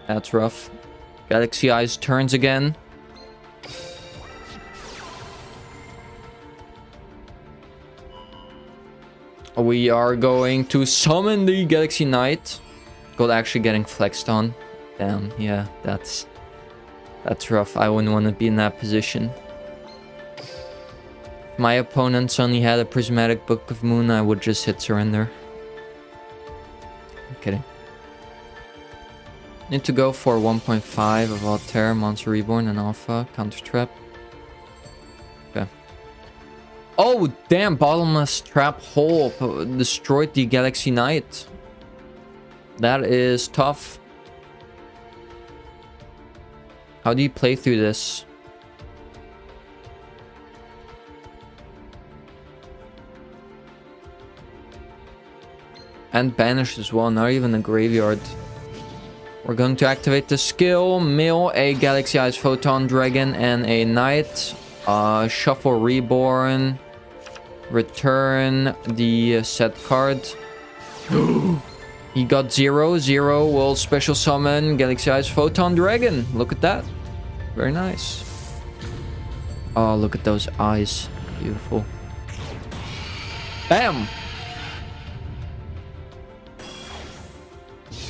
That's rough. Galaxy Eyes turns again. We are going to summon the Galaxy Knight. God, actually getting flexed on. Damn, yeah, that's rough. I wouldn't want to be in that position. If my opponents only had a prismatic Book of Moon, I would just hit surrender. I'm kidding. Need to go for 1.5 of Altair, Monster Reborn, and Alpha. Counter Trap. Okay. Oh, damn! Bottomless Trap Hole destroyed the Galaxy Knight. That is tough. How do you play through this? And banished as well, not even a graveyard. We're going to activate the skill, mill a Galaxy Eyes Photon Dragon and a Knight. Shuffle Reborn. Return the set card. He got 0. 0 will special summon Galaxy Eyes Photon Dragon. Look at that. Very nice. Oh, look at those eyes. Beautiful. Bam!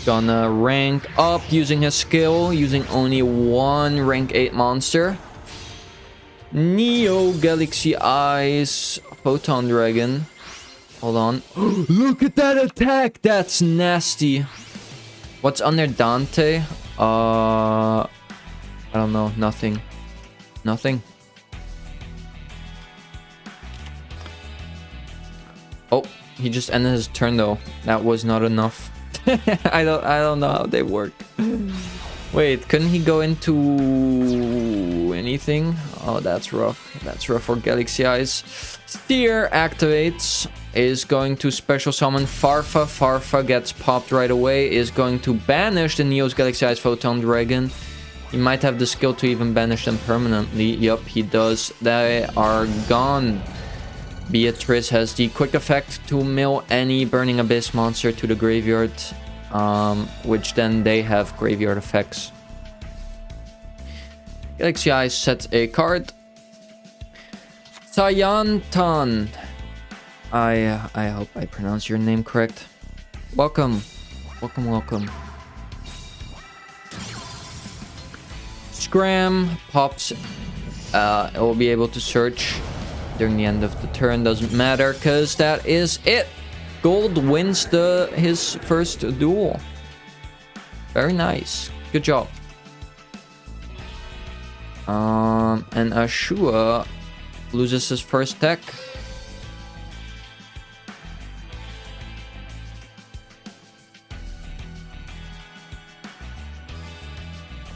Gonna rank up using his skill, using only one rank 8 monster. Neo Galaxy Eyes Photon Dragon. Hold on. Look at that attack! That's nasty. What's under Dante? I don't know. Nothing. Nothing. Oh, he just ended his turn though. That was not enough. I don't know how they work. Wait, couldn't he go into anything? Oh, that's rough. That's rough for Galaxy Eyes. Steer activates. Is going to special summon Farfa. Farfa gets popped right away. Is going to banish the Neo's Galaxy Eyes Photon Dragon. He might have the skill to even banish them permanently. Yup, he does. They are gone. Beatrice has the quick effect to mill any Burning Abyss monster to the graveyard, which then they have graveyard effects. Galaxy Eyes sets a card. Sayantan. I hope I pronounce your name correct. Welcome. Welcome, welcome. Scram pops it will be able to search during the end of the turn. Doesn't matter, because that is it. Gold wins his first duel. Very nice. Good job. And Ashua loses his first tech.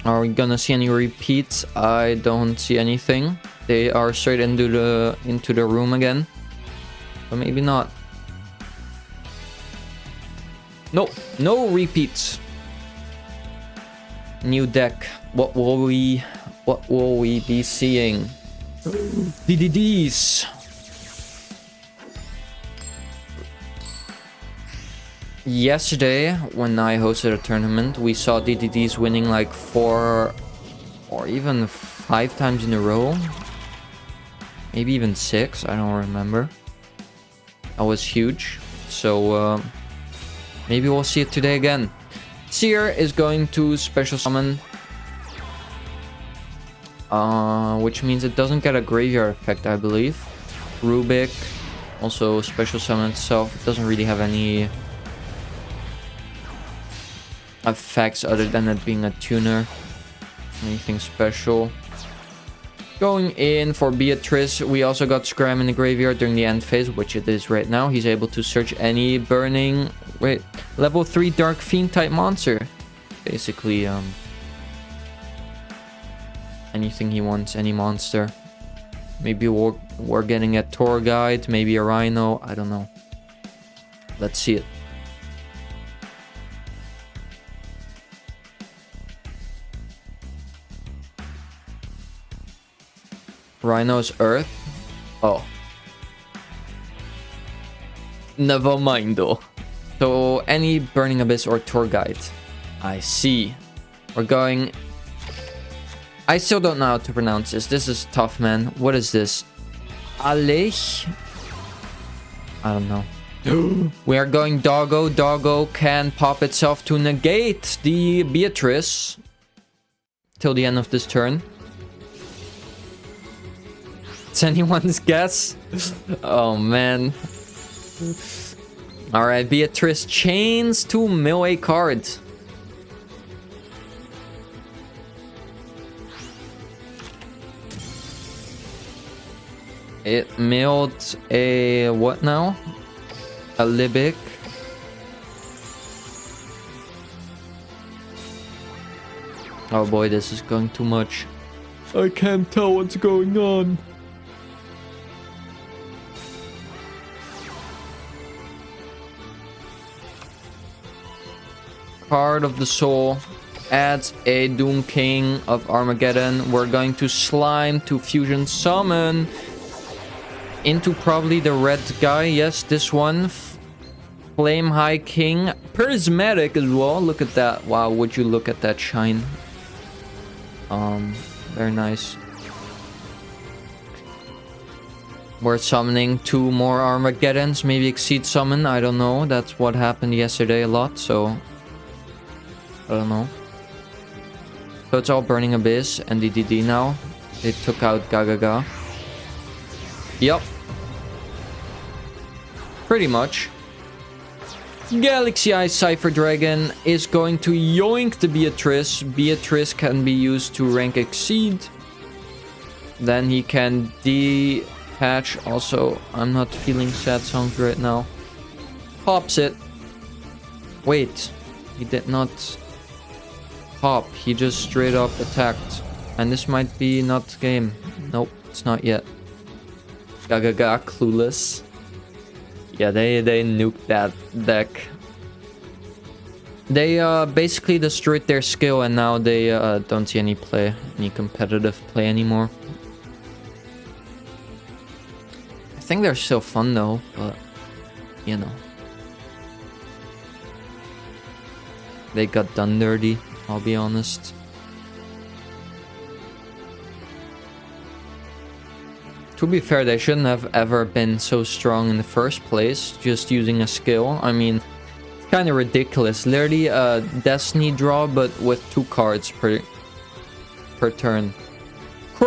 Are we gonna see any repeats? I don't see anything. They are straight into the room again. But maybe not. No, no repeats. New deck. What will we be seeing? DDDs. Yesterday, when I hosted a tournament, we saw DDDs winning like 4 or even 5 times in a row. Maybe even 6, I don't remember. That was huge. So, maybe we'll see it today again. Seer is going to special summon. Which means it doesn't get a graveyard effect, I believe. Rubik also special summon itself. It doesn't really have any effects other than it being a tuner. Anything special. Going in for Beatrice, we also got Scram in the graveyard during the end phase, which it is right now. He's able to search any burning... Wait, level 3 Dark Fiend type monster. Basically, anything he wants, any monster. Maybe we're getting a tour guide, maybe a rhino, I don't know. Let's see it. Rhino's Earth? Oh. Never mind though. So any Burning Abyss or tour guide. I see. We're going... I still don't know how to pronounce this. This is tough, man. What is this? Alech? I don't know. We are going Doggo. Doggo can pop itself to negate the Beatrice till the end of this turn. It's anyone's guess. Oh, man. Alright, Beatrice chains to mill a card. It milled a... what now? A Libic. Oh boy, this is going too much. I can't tell what's going on. Card of the Soul adds a Doom King of Armageddon. We're going to Slime to Fusion Summon into probably the red guy. Yes, this one. Flame High King. Prismatic as well. Look at that. Wow, would you look at that shine. Very nice. We're summoning 2 more Armageddons. Maybe Exceed Summon. I don't know. That's what happened yesterday a lot, so... I don't know. So it's all Burning Abyss and DDD now. They took out Gagaga. Yup. Pretty much. Galaxy Eye Cypher Dragon is going to yoink the Beatrice. Beatrice can be used to rank Exceed. Then he can detach. Also, I'm not feeling sad songs right now. Pops it. Wait. He did not... pop, he just straight up attacked. And this might be not the game. Nope, it's not yet. Gagaga, clueless. Yeah, they nuked that deck. They basically destroyed their skill and now they don't see any competitive play anymore. I think they're still fun though, but you know. They got done dirty. I'll be honest. To be fair, they shouldn't have ever been so strong in the first place, just using a skill. I mean, it's kind of ridiculous. Literally a Destiny draw, but with 2 cards per turn.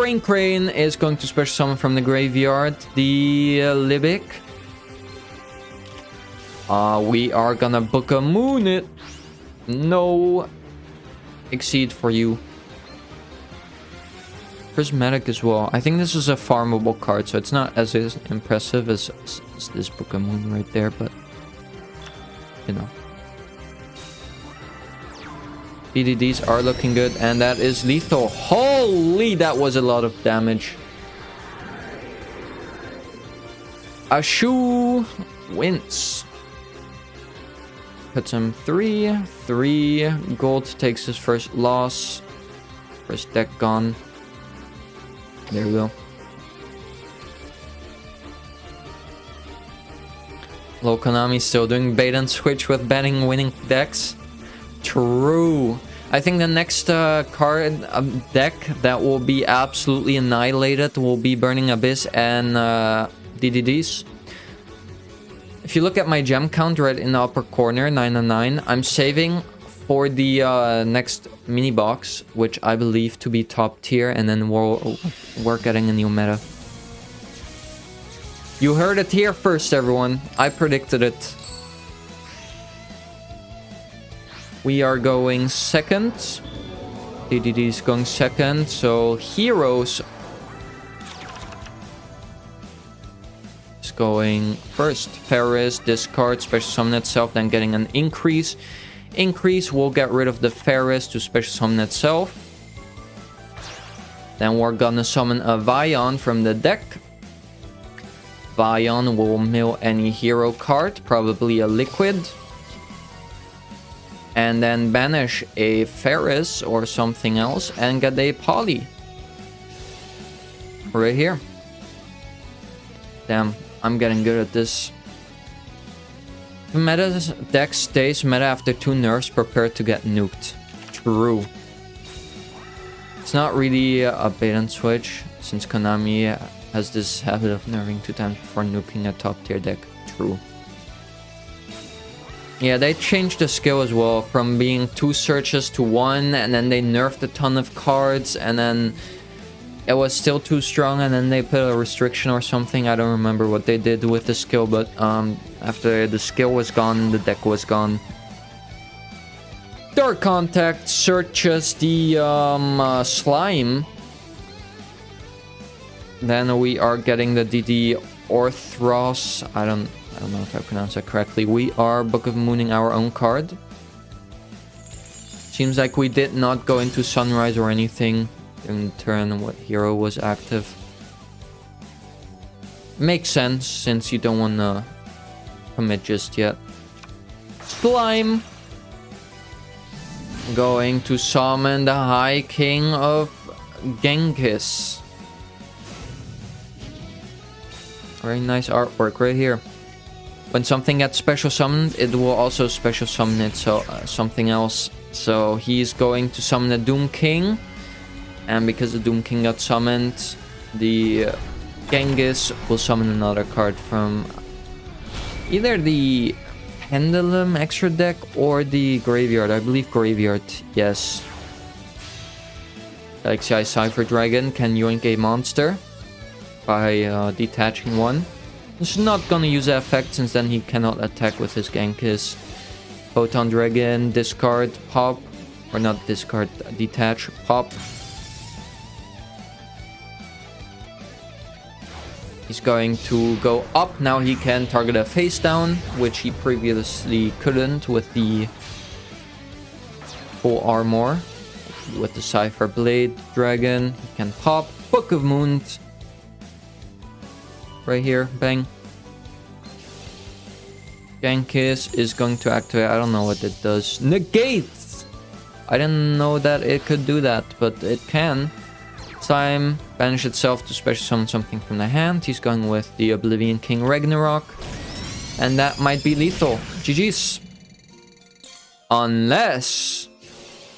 Crane is going to special summon from the graveyard the Libic. We are gonna book a moon it. No exceed for you. Prismatic as well. I think this is a farmable card, so it's not as impressive as this book a moon right there, but you know. BDDs are looking good, and that is lethal. Holy, that was a lot of damage. Ashu wins. Puts him 3 gold, takes his first loss. First deck gone. There we go. Lol, Konami still doing bait and switch with betting winning decks. True. I think the next card deck that will be absolutely annihilated will be Burning Abyss and DDDs. If you look at my gem count right in the upper corner, 909, I'm saving for the next mini box, which I believe to be top tier, and then we're getting a new meta. You heard it here first, everyone. I predicted it. We are going second. DDD is going second. So Heroes is going first. Ferris, discard, special summon itself, then getting an increase. Increase will get rid of the Ferris to special summon itself. Then we're gonna summon a Vion from the deck. Vion will mill any hero card, probably a liquid. And then banish a Ferris or something else and get a Poly. Right here. Damn, I'm getting good at this. The meta deck stays meta after 2 nerfs, prepared to get nuked. True. It's not really a bait and switch, since Konami has this habit of nerfing 2 times before nuking a top tier deck. True. Yeah, they changed the skill as well from being 2 searches to 1, and then they nerfed a ton of cards, and then it was still too strong, and then they put a restriction or something. I don't remember what they did with the skill, but after the skill was gone, the deck was gone. Dark Contact searches the slime. Then we are getting the DD Orthros. I don't know if I pronounced that correctly. We are Book of Mooning our own card. Seems like we did not go into Sunrise or anything in turn what hero was active. Makes sense since you don't want to commit just yet. Slime. Going to summon the High King of Genghis. Very nice artwork right here. When something gets special summoned, it will also special summon it, so something else. So he's going to summon the Doom King, and because the Doom King got summoned, the Genghis will summon another card from either the Pendulum extra deck or the Graveyard. I believe Graveyard, yes. Galaxy Eye Cypher Dragon can yoink a monster by detaching one. He's not gonna use that effect since then he cannot attack with his Genghis. Photon Dragon, discard, pop. Or not discard, detach, pop. He's going to go up. Now he can target a face down, which he previously couldn't with the full armor. With the Cypher Blade Dragon, he can pop. Book of Moons. Right here, bang. Genghis is going to activate. I don't know what it does. Negates! I didn't know that it could do that, but it can. Time, banish itself to special summon something from the hand. He's going with the Oblivion King Ragnarok. And that might be lethal. GG's. Unless...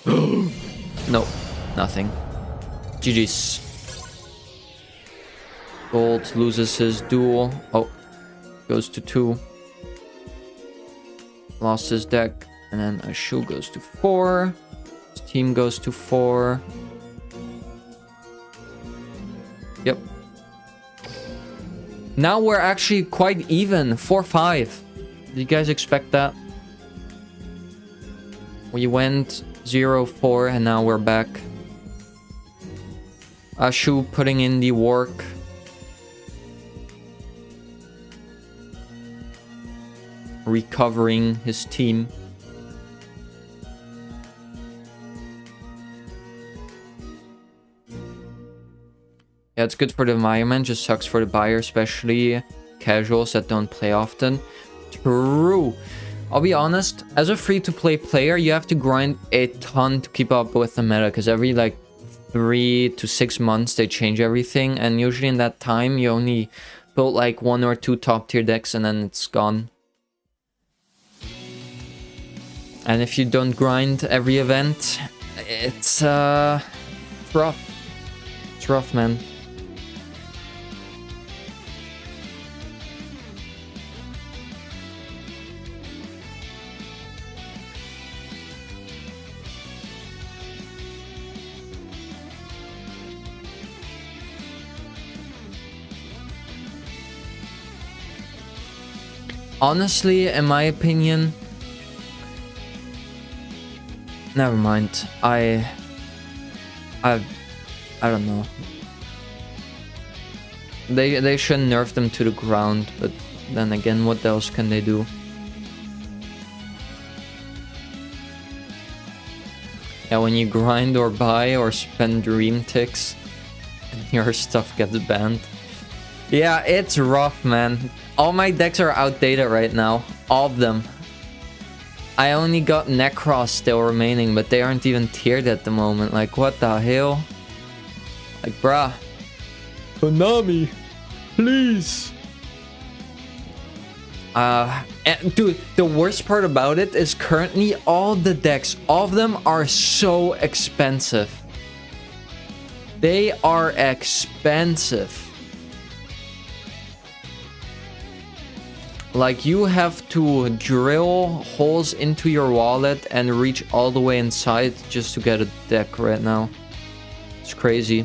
no, nothing. GG's. Gold loses his duel. Oh, goes to 2. Lost his deck. And then Ashu goes to 4. His team goes to 4. Yep. Now we're actually quite even. 4-5. Did you guys expect that? We went 0-4 and now we're back. Ashu putting in the work. Recovering his team. Yeah, it's good for the environment, just sucks for the buyer, especially casuals that don't play often. True. I'll be honest, as a free-to-play player, you have to grind a ton to keep up with the meta, because every like 3 to 6 months they change everything, and usually in that time you only build like 1 or 2 top tier decks and then it's gone. And if you don't grind every event, it's rough. It's rough, man. Honestly, in my opinion, never mind. I don't know. They should nerf them to the ground, but then again, what else can they do? Yeah, when you grind or buy or spend dream ticks, your stuff gets banned. Yeah, it's rough, man. All my decks are outdated right now. All of them. I only got Necros still remaining, but they aren't even tiered at the moment. Like, what the hell? Like, bruh. Konami, please. And dude, the worst part about it is currently all the decks, all of them are so expensive. They are expensive. Like, you have to drill holes into your wallet and reach all the way inside just to get a deck right now. It's crazy.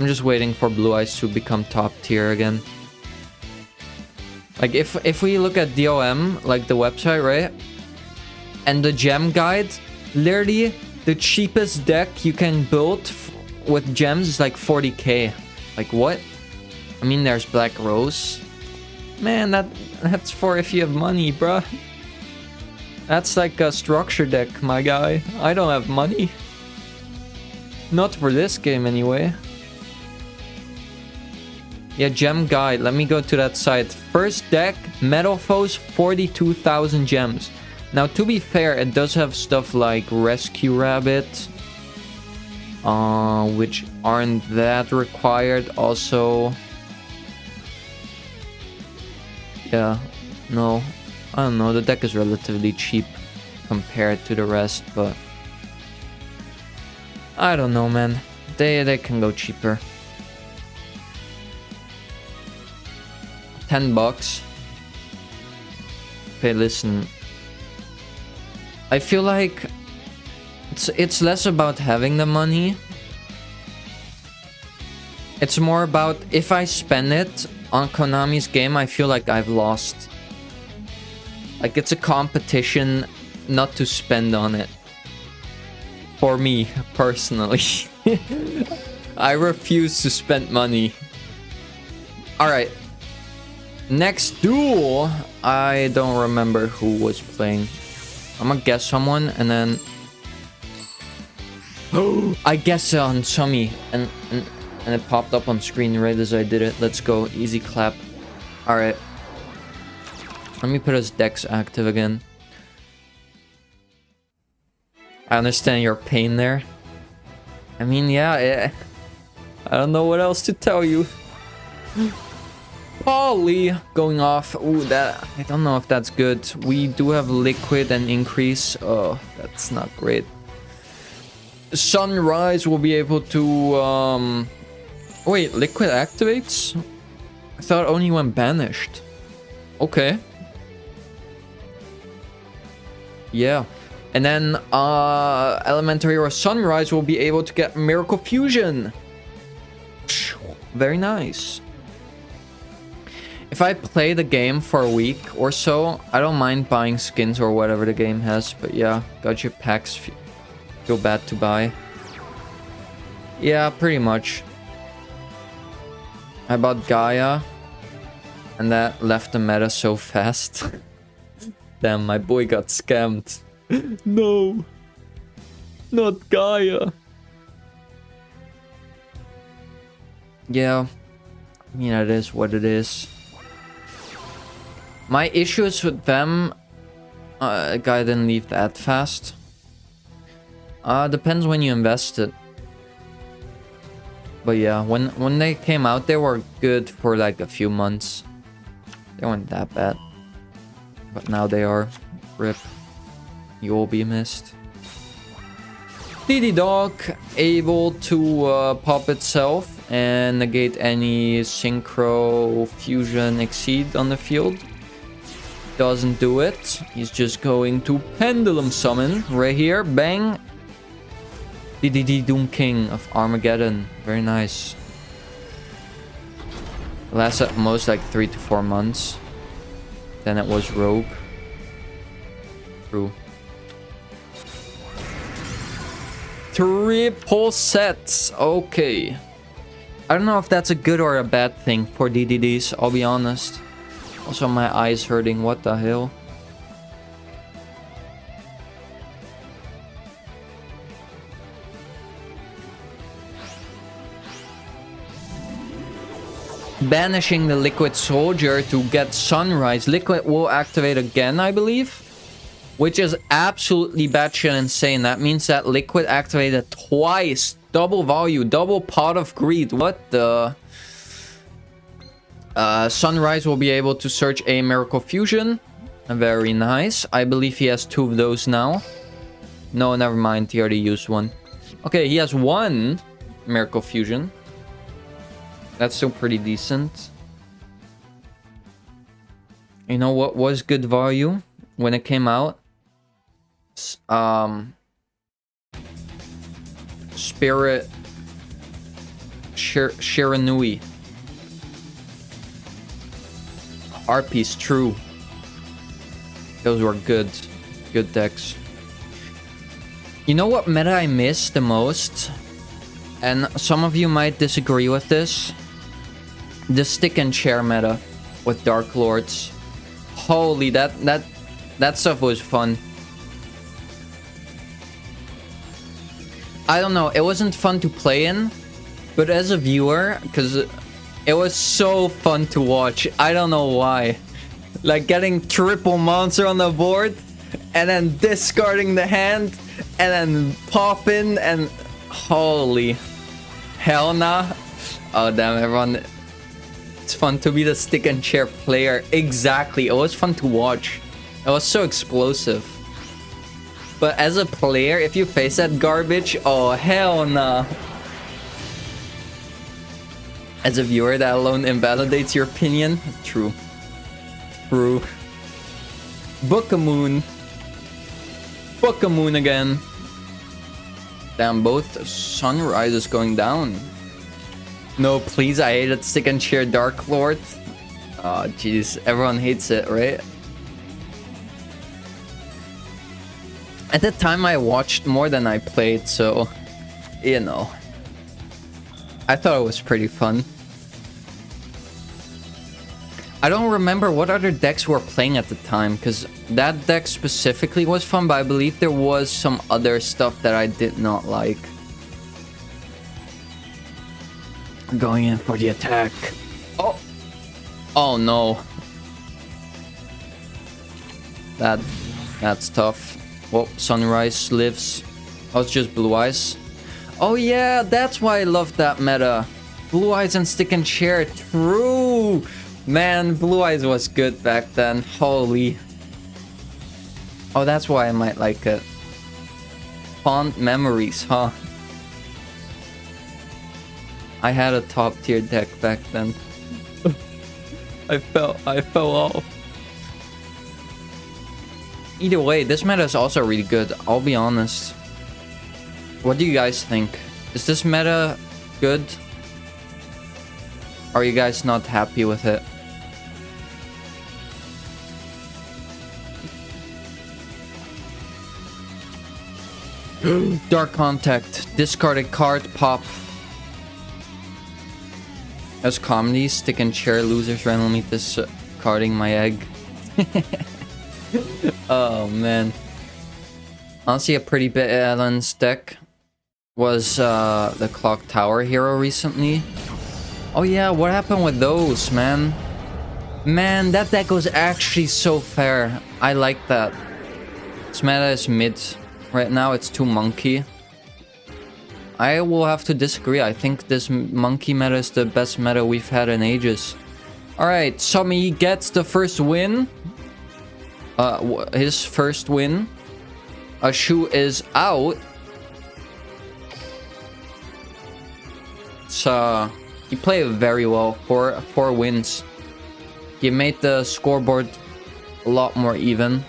I'm just waiting for Blue Eyes to become top tier again. Like, if we look at DOM, like the website, right? And the gem guide, literally the cheapest deck you can build with gems is like 40k. Like, what? I mean, there's Black Rose. Man, that's for if you have money, bruh. That's like a structure deck, my guy. I don't have money. Not for this game, anyway. Yeah, gem guide. Let me go to that site. First deck, Metal Foes, 42,000 gems. Now, to be fair, it does have stuff like Rescue Rabbit, which aren't that required. Also, yeah, no, I don't know. The deck is relatively cheap compared to the rest, but I don't know, man. They can go cheaper. $10. Okay, listen. I feel like it's less about having the money. It's more about if I spend it on Konami's game, I feel like I've lost. Like, it's a competition not to spend on it. For me, personally. I refuse to spend money. Alright. Next duel, I don't remember who was playing. I'm gonna guess someone and then... Oh, I guessed on Sumi and it popped up on screen right as I did it. Let's go. Easy clap. Alright. Let me put his decks active again. I understand your pain there. I mean, yeah, I don't know what else to tell you. Polly going off. Ooh, that, I don't know if that's good. We do have liquid and increase. Oh, that's not great. Sunrise will be able to wait, liquid activates? I thought only when banished. Okay. Yeah. And then Elementary or Sunrise will be able to get Miracle Fusion. Very nice. If I play the game for a week or so, I don't mind buying skins or whatever the game has. But yeah, gacha packs feel bad to buy. Yeah, pretty much. I bought Gaia, and that left the meta so fast. Damn, my boy got scammed. No, not Gaia. Yeah, I mean, it is what it is. My issues with them, guy didn't leave that fast. Depends when you invest it. But yeah, when they came out, they were good for like a few months. They weren't that bad. But now they are. RIP. You will be missed. DD Dog able to pop itself and negate any synchro fusion exceed on the field. Doesn't do it. He's just going to pendulum summon right here. Bang. DDD Doom King of Armageddon. Very nice. Lasts at most like 3 to 4 months. Then it was Rogue. True. Triple sets. Okay. I don't know if that's a good or a bad thing for DDDs, I'll be honest. Also, my eyes hurting. What the hell? Banishing the Liquid Soldier to get Sunrise. Liquid will activate again, I believe. Which is absolutely batshit insane. That means that Liquid activated twice. Double value, double Pot of Greed. What the... Sunrise will be able to search a Miracle Fusion. Very nice. I believe he has 2 of those now. No, never mind. He already used one. Okay, he has 1 Miracle Fusion. That's still pretty decent. You know what was good value when it came out? Spirit Shiranui. Harpies, true. Those were good decks. You know what meta I miss the most? And some of you might disagree with this. The stick and chair meta with Dark Lords. Holy, that stuff was fun. I don't know, it wasn't fun to play in, but as a viewer, because it was so fun to watch. I don't know why. Like getting triple monster on the board, and then discarding the hand, and then popping, and holy hell nah. Oh damn, everyone. It's fun to be the stick and chair player. Exactly, it was fun to watch. It was so explosive. But as a player, if you face that garbage, oh hell nah. As a viewer, that alone invalidates your opinion. True. True. Book a moon. Book a moon again. Damn, both Sunrises going down. No, please, I hated stick and chair Dark Lord. Oh, jeez. Everyone hates it, right? At the time, I watched more than I played, so... You know. I thought it was pretty fun. I don't remember what other decks were playing at the time, because that deck specifically was fun, but I believe there was some other stuff that I did not like. Going in for the attack. Oh! Oh no. That's tough. Well, Sunrise lives. Oh, it's just Blue Eyes. Oh yeah, that's why I love that meta. Blue Eyes and stick and chair. True! Man, Blue Eyes was good back then. Holy. Oh, that's why I might like it. Fond memories, huh? I had a top tier deck back then. I fell off. Either way, this meta is also really good, I'll be honest. What do you guys think? Is this meta good? Are you guys not happy with it? Dark Contact. Discarded card. Pop. As comedy. Stick and chair. Losers randomly discarding my egg. Oh man. Honestly, a pretty balanced deck was the Clock Tower hero recently. Oh yeah, what happened with those, man? Man, that deck was actually so fair. I like that. This meta is mid. Right now, it's too monkey. I will have to disagree. I think this monkey meta is the best meta we've had in ages. Alright, Sami gets the first win. His first win. A shoe is out. So he played very well. Four wins. He made the scoreboard a lot more even.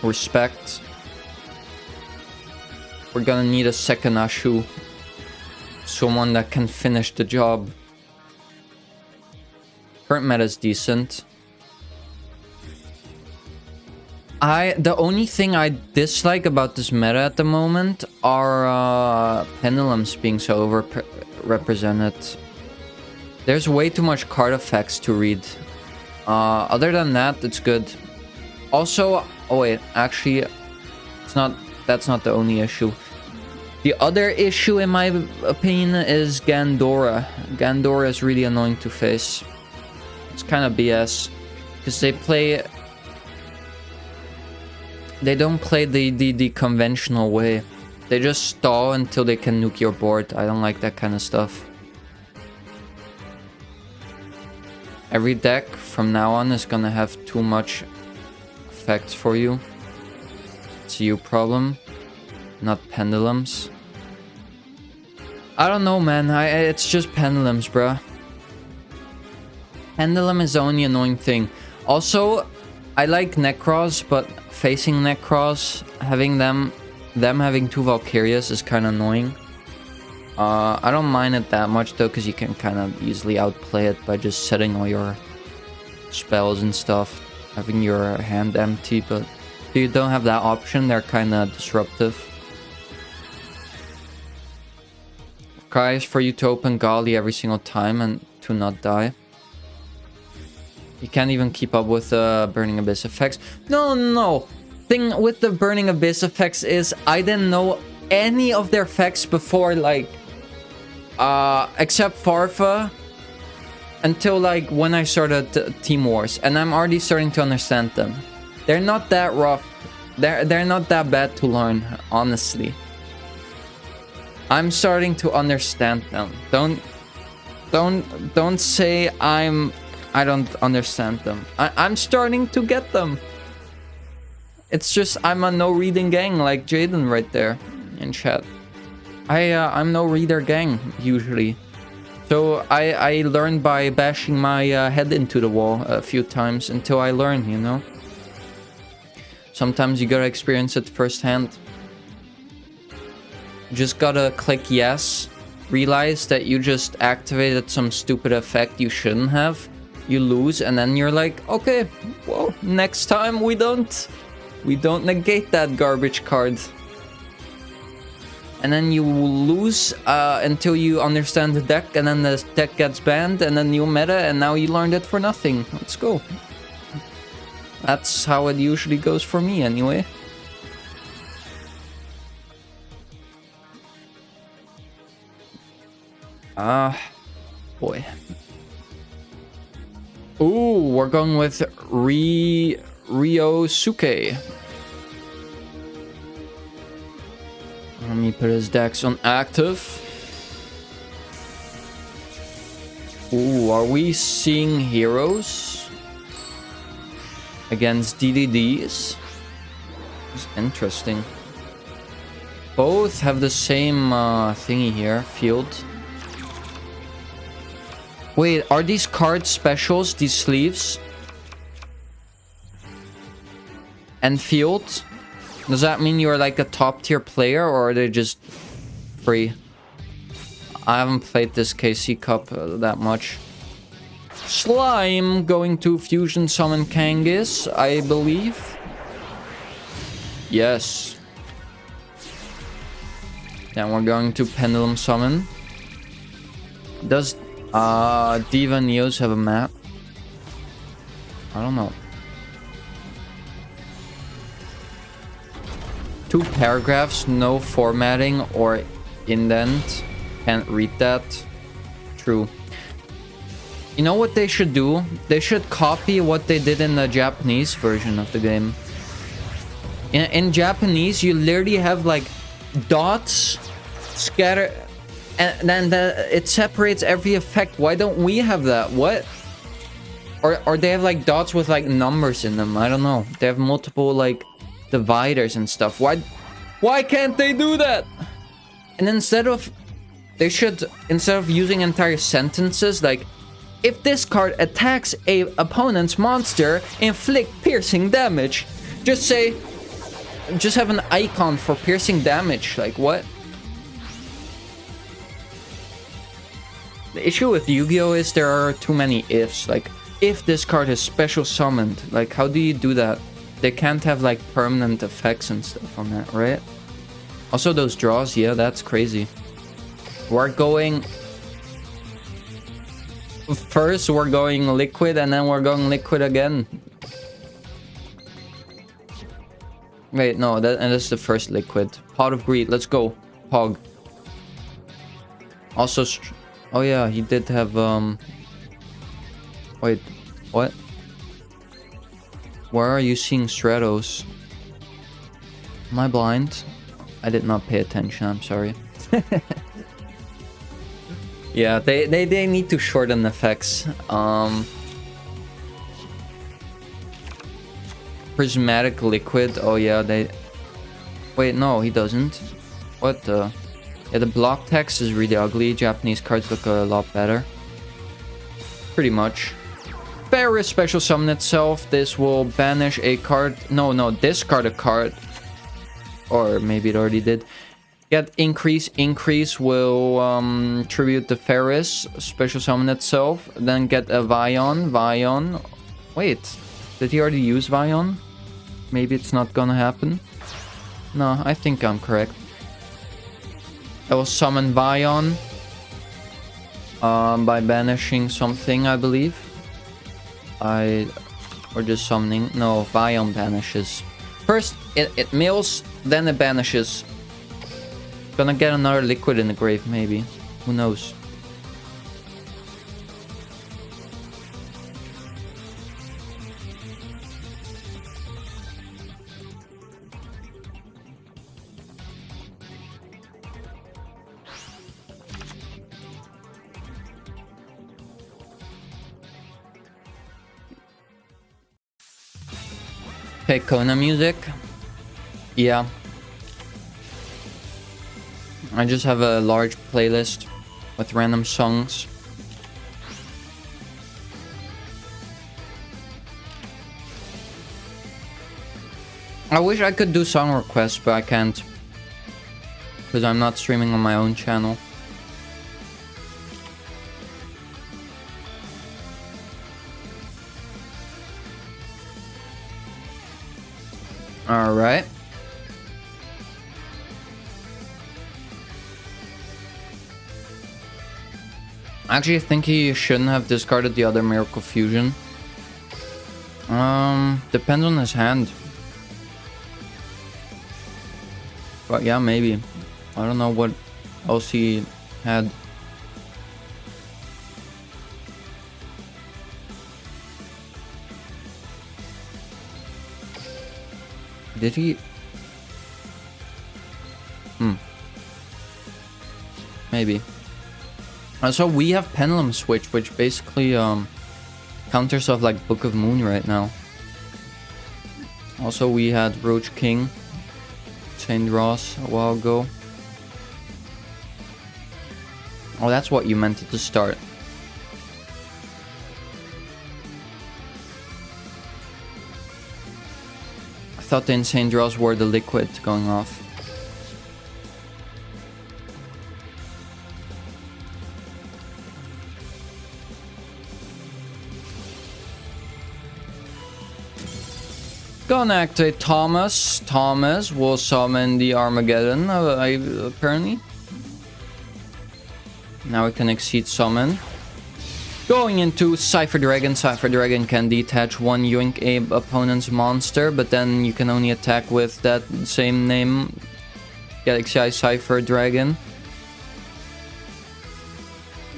Respect. We're gonna need a second Ashu. Someone that can finish the job. Current meta is decent. The only thing I dislike about this meta at the moment are pendulums being so overrepresented. There's way too much card effects to read. Other than that, it's good. Also, oh wait, actually, it's not. That's not the only issue. The other issue, in my opinion, is Gandora. Gandora is really annoying to face. It's kind of BS because they don't play the conventional way. They just stall until they can nuke your board. I don't like that kind of stuff. Every deck from now on is gonna have too much effects for you. It's a you problem, not pendulums. I don't know, man. It's just pendulums, bruh. Pendulum is the only annoying thing. Also, I like Necros, but facing Necros, having them having two Valkyrias is kind of annoying. I don't mind it that much though, because you can kind of easily outplay it by just setting all your spells and stuff, having your hand empty. But if you don't have that option, they're kind of disruptive. Tries for you to open Gali every single time and to not die. You can't even keep up with the Burning Abyss effects. No. Thing with the Burning Abyss effects is I didn't know any of their effects before, like, except Farfa, until like when I started Team Wars, and I'm already starting to understand them. They're not that rough. They're not that bad to learn, honestly. I'm starting to understand them. Don't say I don't understand them. I'm starting to get them. It's just I'm a no reading gang like Jaden right there in chat. I'm no reader gang usually. So I learn by bashing my head into the wall a few times until I learn, you know. Sometimes you gotta experience it firsthand. You just gotta click yes, realize that you just activated some stupid effect you shouldn't have. You lose, and then you're like, okay, well, next time we don't negate that garbage card. And then you lose until you understand the deck, and then the deck gets banned, and then new meta, and now you learned it for nothing. Let's go. That's how it usually goes for me, anyway. Boy. Ooh, we're going with Ryosuke. Let me put his decks on active. Ooh, are we seeing heroes against DDDs? It's interesting. Both have the same thingy here, field. Wait, are these cards specials, these sleeves? And field? Does that mean you're like a top tier player, or are they just free? I haven't played this KC Cup that much. Slime going to fusion summon Kangas, I believe. Yes. Then we're going to pendulum summon. Does Diva Neos have a map? I don't know. 2 paragraphs, no formatting or indent. Can't read that. True. You know what they should do? They should copy what they did in the Japanese version of the game. In Japanese, you literally have like dots scatter, and then it separates every effect. Why don't we have that? What? Or they have like dots with like numbers in them. I don't know. They have multiple like dividers and stuff. Why can't they do that? And instead of using entire sentences like, if this card attacks a opponent's monster, inflict piercing damage, just have an icon for piercing damage. Like, what? The issue with Yu-Gi-Oh is there are too many ifs. Like, if this card is special summoned, like, how do you do that? They can't have like permanent effects and stuff on that, right? Also those draws, yeah, that's crazy. We're going first, we're going liquid, and then we're going liquid again. Wait, no, that's the first liquid. Pot of Greed, let's go. Pog. Also, oh yeah, he did have, wait, what? Where are you seeing Stratos? Am I blind? I did not pay attention, I'm sorry. Yeah, they need to shorten effects. Prismatic liquid. Oh yeah, they. Wait, no, he doesn't. What the? Yeah, the block text is really ugly. Japanese cards look a lot better. Pretty much. Ferris special summon itself. This will banish a card. No, discard a card. Or maybe it already did. Get increase will tribute the Ferris, special summon itself. Then get a Vion. Wait, did he already use Vion? Maybe it's not gonna happen. No, I think I'm correct. I will summon Vion by banishing something, I believe. Or just summoning. No, Vion banishes. First it mills, then it banishes. Gonna get another liquid in the grave, maybe. Who knows? Okay, Kona music. Yeah. I just have a large playlist with random songs. I wish I could do song requests, but I can't. Because I'm not streaming on my own channel. Alright. Actually, I think he shouldn't have discarded the other Miracle Fusion. Depends on his hand. But yeah, maybe. I don't know what else he had. Did he? Maybe. So we have Pendulum Switch, which basically counters off like Book of Moon right now. Also, we had Roach King, Saint Ross a while ago. Oh, that's what you meant at the start. I thought the Insane Draws were the liquid going off. Gonna activate Thomas. Thomas will summon the Armageddon, apparently. Now we can exceed summon. Going into Cypher Dragon. Cypher Dragon can detach one Yoink Abe opponent's monster, but then you can only attack with that same name. Galaxy Eye Cypher Dragon.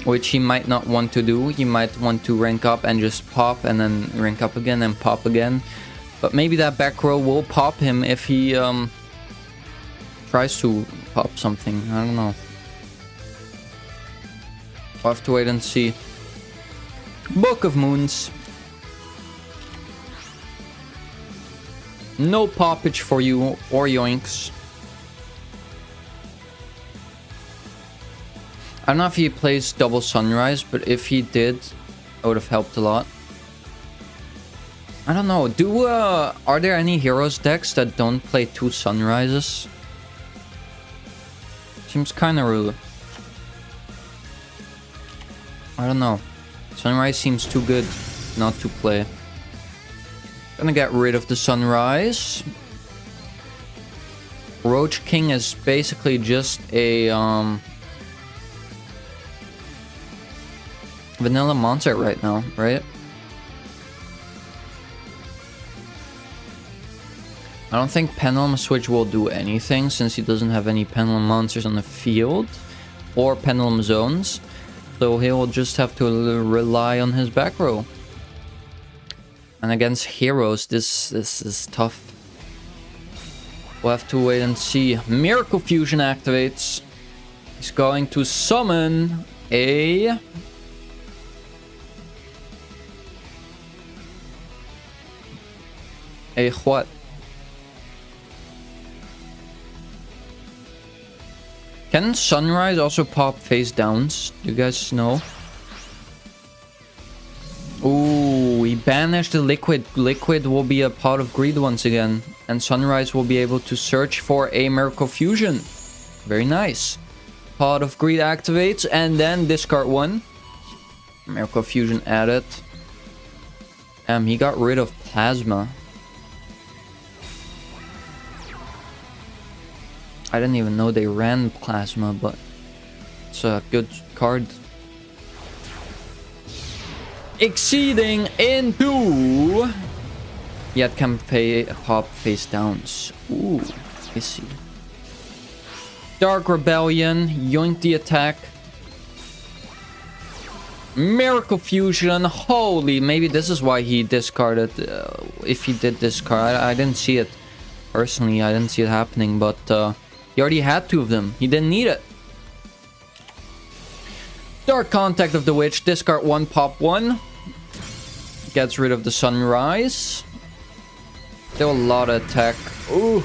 Which he might not want to do. He might want to rank up and just pop, and then rank up again and pop again. But maybe that back row will pop him if he tries to pop something. I don't know. We'll have to wait and see. Book of Moons. No poppage for you or Yoinks. I don't know if he plays double Sunrise, but if he did, it would have helped a lot. I don't know. Are there any Heroes decks that don't play 2 Sunrises? Seems kind of rude. I don't know. Sunrise seems too good not to play. Gonna get rid of the Sunrise. Roach King is basically just a vanilla monster right now, right? I don't think Pendulum Switch will do anything since he doesn't have any Pendulum monsters on the field or Pendulum Zones. So he'll just have to rely on his back row. And against Heroes, this is tough. We'll have to wait and see. Miracle Fusion activates. He's going to summon a... A what? Can Sunrise also pop face downs? Do you guys know? Ooh, he banished the Liquid. Liquid will be a Pot of Greed once again. And Sunrise will be able to search for a Miracle Fusion. Very nice. Pot of Greed activates and then discard one. Miracle Fusion added. He got rid of Plasma. I didn't even know they ran Plasma, but it's a good card. Exceeding into... Yet can pop face downs. Ooh, I see. Dark Rebellion, yoink the attack. Miracle Fusion, holy, maybe this is why he discarded, if he did discard. I didn't see it. Personally, I didn't see it happening, but he already had 2 of them. He didn't need it. Dark Contact of the Witch, discard 1, pop 1. Gets rid of the Sunrise. Still a lot of attack. Ooh.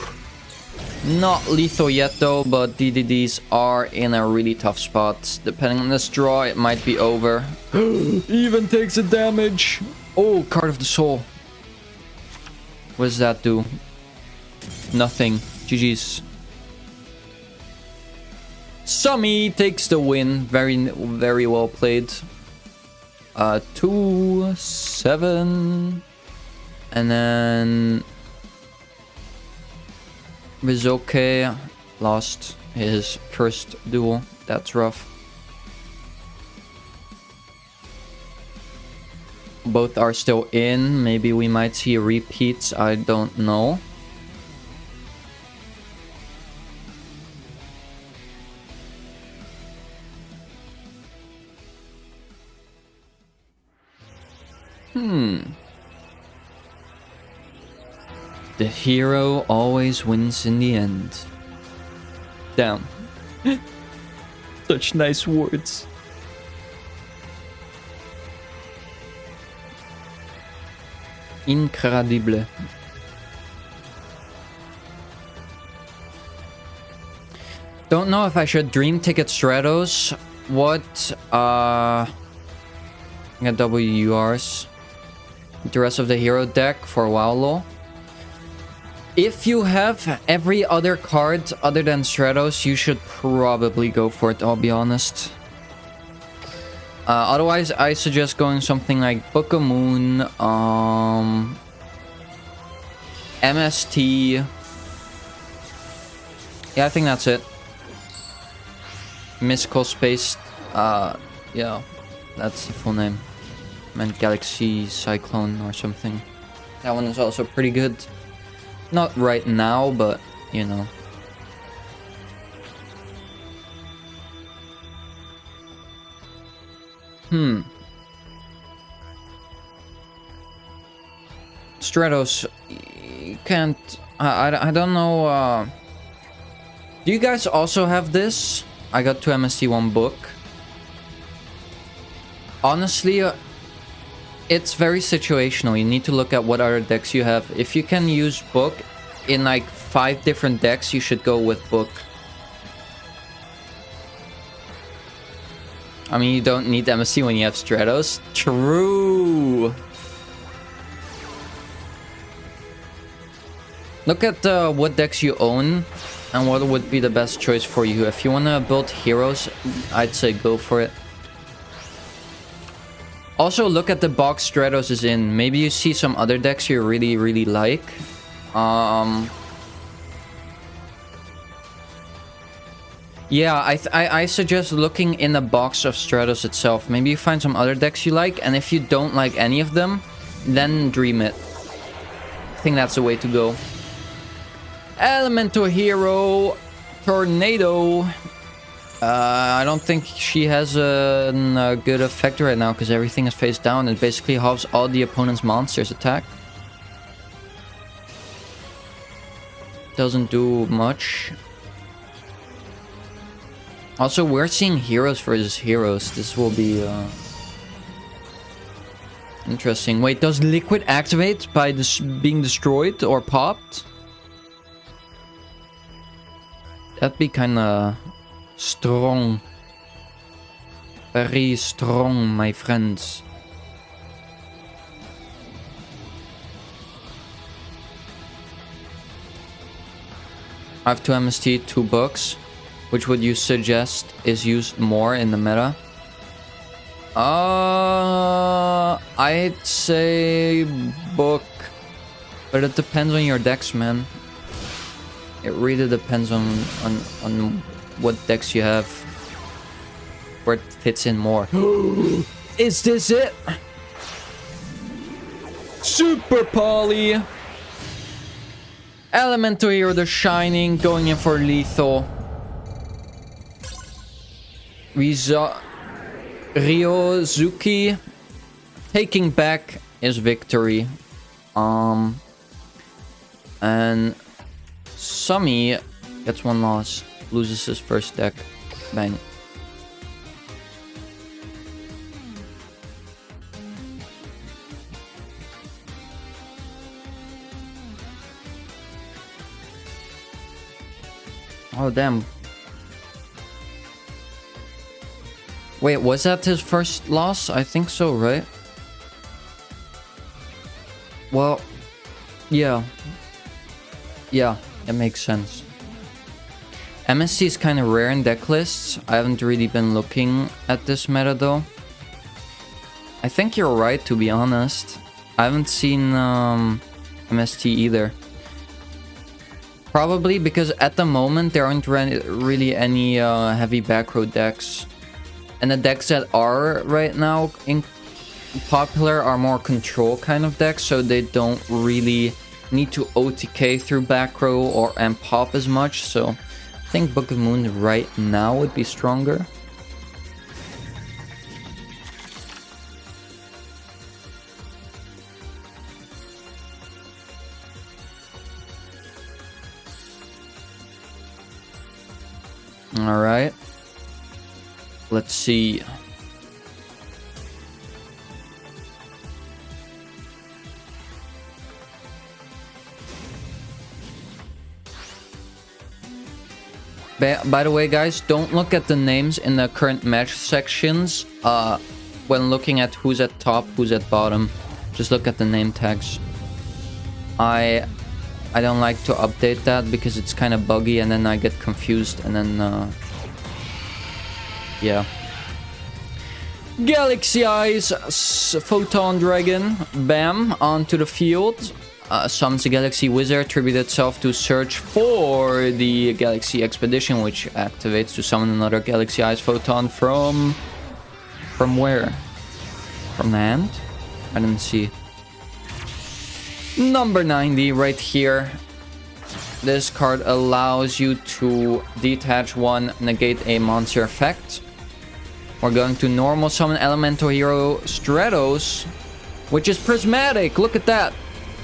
Not lethal yet though, but DDDs are in a really tough spot. Depending on this draw, it might be over. Even takes a damage. Oh, Card of the Soul. What does that do? Nothing. GG's. Summy takes the win. Very well played. 2-7. And then... Rizoke lost his first duel. That's rough. Both are still in. Maybe we might see repeats. I don't know. The hero always wins in the end. Damn. Such nice words. Incredible. Don't know if I should Dream Ticket Stratos. What? I got WURs. The rest of the hero deck for a while, lol. If you have every other card other than Stratos, you should probably go for it, I'll be honest. Otherwise, I suggest going something like Book of Moon, MST. Yeah, I think that's it. Mystical Space. Yeah, that's the full name. I meant Galaxy Cyclone or something. That one is also pretty good. Not right now, but you know. Stratos, you can't. I don't know. Do you guys also have this? I got to MST1 book. Honestly, it's very situational. You need to look at what other decks you have. If you can use book in like 5 different decks, you should go with book. I mean, you don't need MST when you have Stratos. True. Look at what decks you own and what would be the best choice for you. If you want to build heroes, I'd say go for it. Also, look at the box Stratos is in. Maybe you see some other decks you really, really like. Yeah, I suggest looking in the box of Stratos itself. Maybe you find some other decks you like, and if you don't like any of them, then dream it. I think that's the way to go. Elemental Hero, Tornado. I don't think she has a good effect right now because everything is face down. It basically halves all the opponent's monsters' attack. Doesn't do much. Also, we're seeing heroes versus heroes. This will be interesting. Wait, does Liquid activate by this being destroyed or popped? That'd be kind of strong. Very strong, my friends. I have 2 MST, 2 books. Which would you suggest is used more in the meta? I'd say book. But it depends on your decks, man. It really depends on what decks you have. Where it fits in more. Is this it? Super Poly! Elemental Hero, the Shining, going in for lethal. Ryozuki taking back his victory. And Sumi gets 1 loss, loses his first deck. Bang. Oh damn. Wait, was that his first loss? I think so, right? Well, yeah. Yeah, it makes sense. MST is kind of rare in deck lists. I haven't really been looking at this meta though. I think you're right, to be honest. I haven't seen MST either. Probably because at the moment there aren't really any heavy back row decks. And the decks that are right now popular are more control kind of decks, so they don't really need to OTK through back row or and pop as much. So I think Book of Moon right now would be stronger. All right. Let's see. By the way, guys, don't look at the names in the current match sections when looking at who's at top, who's at bottom. Just look at the name tags. I don't like to update that because it's kind of buggy and then I get confused and then yeah. Galaxy Eyes, Photon Dragon, bam, onto the field. summons the Galaxy Wizard, tribute itself to search for the Galaxy Expedition, which activates to summon another Galaxy Ice Photon from where? From the hand? I didn't see. Number 90 right here. This card allows you to detach one, negate a monster effect. We're going to normal summon Elemental Hero Stratos, which is prismatic. Look at that.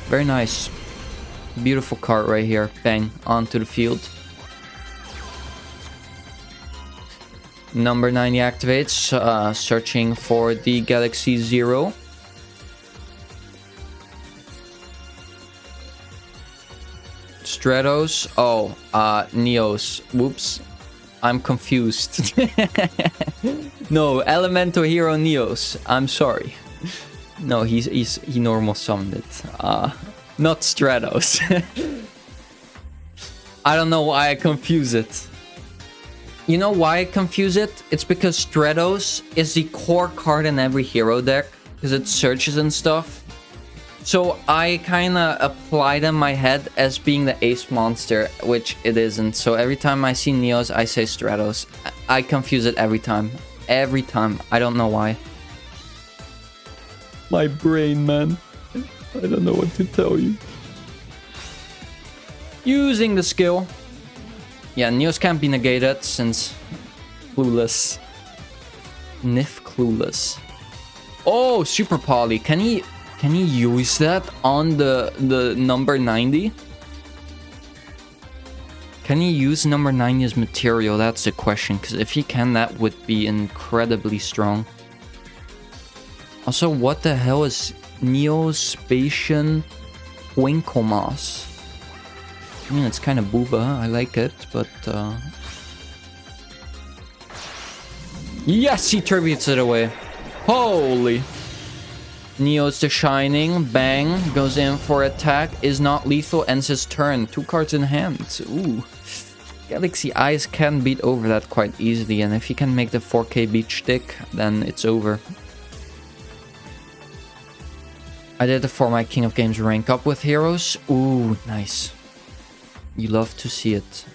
Very nice. Beautiful card right here. Bang. Onto the field. Number 90 activates. Searching for the Galaxy Zero. Stratos. Oh, Neos. Whoops. I'm confused. No, Elemental Hero Neos. I'm sorry. No, he normal summoned it. Not Stratos. I don't know why I confuse it. You know why I confuse it? It's because Stratos is the core card in every hero deck. Because it searches and stuff. So I kind of apply them in my head as being the ace monster, which it isn't. So every time I see Neos, I say Stratos. I confuse it every time. Every time. I don't know why. My brain, man. I don't know what to tell you. Using the skill. Yeah, Neos can't be negated since Clueless. Nif Clueless. Oh, Super Poly. Can he use that on the number 90? Can he use number 90 as material? That's the question. Because if he can, that would be incredibly strong. Also, what the hell is Neospatian Winklemoss? I mean, it's kind of booba. I like it, but... Yes, he tributes it away. Holy. Neos the Shining. Bang. Goes in for attack. Is not lethal. Ends his turn. 2 cards in hand. Ooh. Galaxy Eyes can beat over that quite easily. And if he can make the 4K beach stick, then it's over. I did it for my King of Games rank up with heroes. Ooh, nice. You love to see it.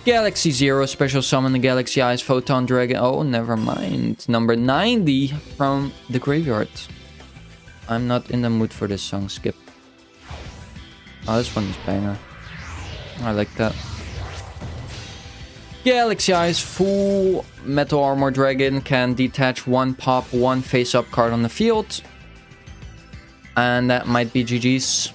Galaxy Zero, special summon the Galaxy Eyes Photon Dragon. Oh, never mind. Number 90 from the graveyard. I'm not in the mood for this song, skip. Oh, this one is banger. I like that. Galaxy Eyes full Metal Armor Dragon can detach 1 pop, 1 face-up card on the field. And that might be GG's.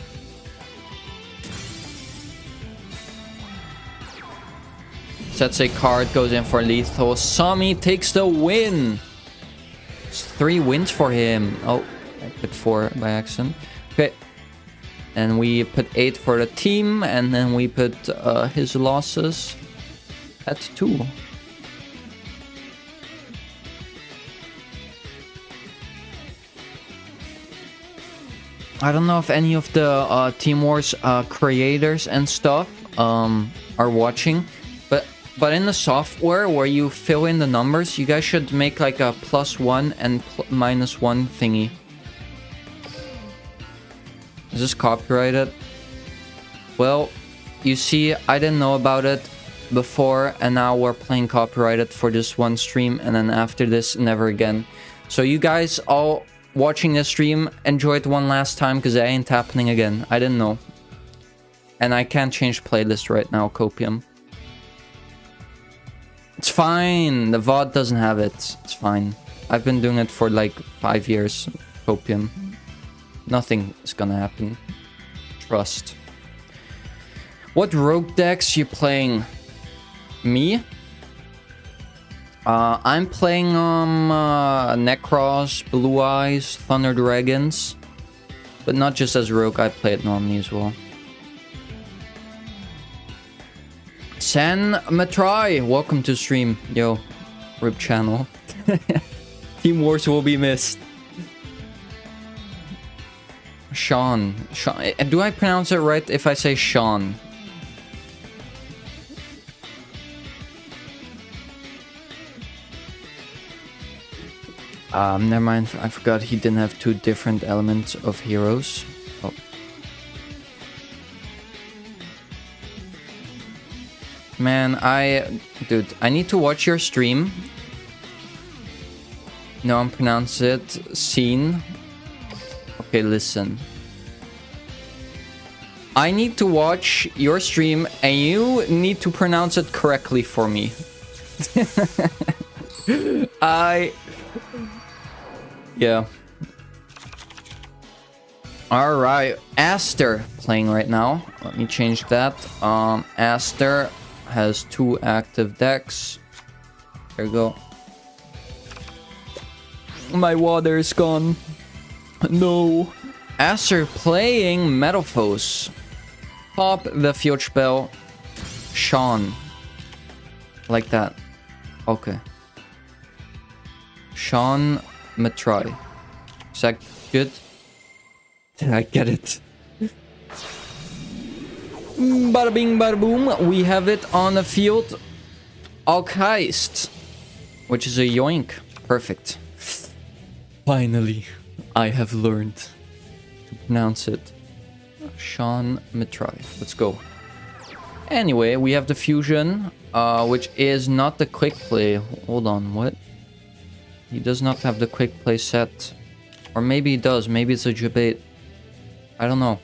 Sets a card, goes in for lethal. Sami takes the win. It's 3 wins for him. Oh, I put 4 by accident. Okay. And we put 8 for the team. And then we put his losses at 2. I don't know if any of the Team Wars creators and stuff are watching. But in the software where you fill in the numbers, you guys should make like a +1 and -1 thingy. Is this copyrighted? Well, you see, I didn't know about it before, and now we're playing copyrighted for this one stream, and then after this, never again. So you guys all watching this stream, enjoy it one last time, because it ain't happening again. I didn't know. And I can't change playlist right now, Copium. It's fine. The VOD doesn't have it. It's fine. I've been doing it for like 5 years. Copium. Nothing is gonna happen. Trust. What rogue decks you playing? Me? I'm playing Necros, Blue Eyes, Thunder Dragons. But not just as rogue, I play it normally as well. San Matrai, welcome to stream. Yo, RIP channel. Team Wars will be missed. Sean. Do I pronounce it right if I say Sean? Never mind. I forgot he didn't have two different elements of heroes. Oh. Man, dude, I need to watch your stream. No one pronounce it. Scene. Okay, listen. I need to watch your stream and you need to pronounce it correctly for me. Yeah. Alright, Aster playing right now. Let me change that. Aster has 2 active decks. There you go. My water is gone. No. Aster playing Metalphos. Pop the field spell. Sean. Like that. Okay. Sean Matry. Is that good? Did I get it? Bada bing, bada boom. We have it on the field. Alkeist. Which is a yoink. Perfect. Finally, I have learned to pronounce it. Sean Matry. Let's go. Anyway, we have the fusion, which is not the quick play. Hold on, what? He does not have the quick play set. Or maybe he does. Maybe it's a debate. I don't know.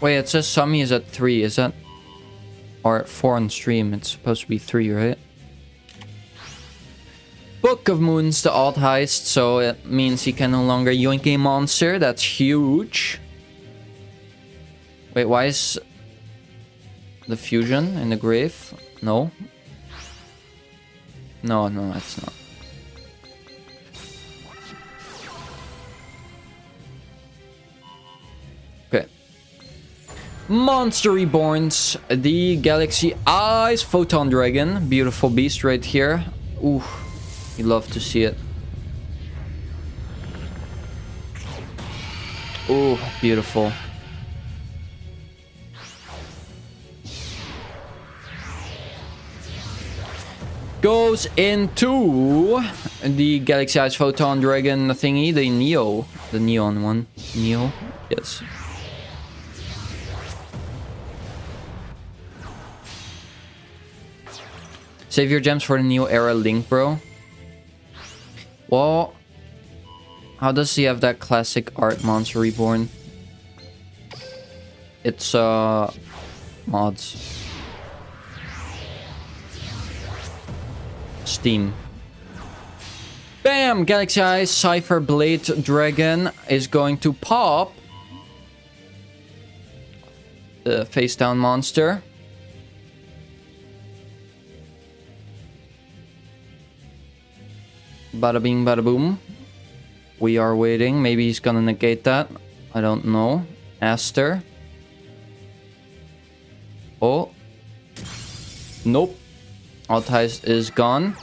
Wait, it says Sami is at 3. Is that... Or at 4 on stream. It's supposed to be 3, right? Book of Moons, the alt heist. So it means he can no longer yoink a monster. That's huge. Wait, why is... the fusion in the grave? No. No, it's not. Okay. Monster Reborns, the Galaxy Eyes Photon Dragon. Beautiful beast right here. Ooh, you love to see it. Ooh, beautiful. Goes into the Galaxy Eyes Photon Dragon thingy, the Neo. The neon one. Neo? Yes. Save your gems for the Neo era Link, bro. Well, how does he have that classic art Monster Reborn? It's mods. Steam. Bam! Galaxy Eyes Cypher Blade Dragon is going to pop the face down monster. Bada bing, bada boom. We are waiting. Maybe he's gonna negate that. I don't know. Aster. Oh. Nope. Altheist is gone.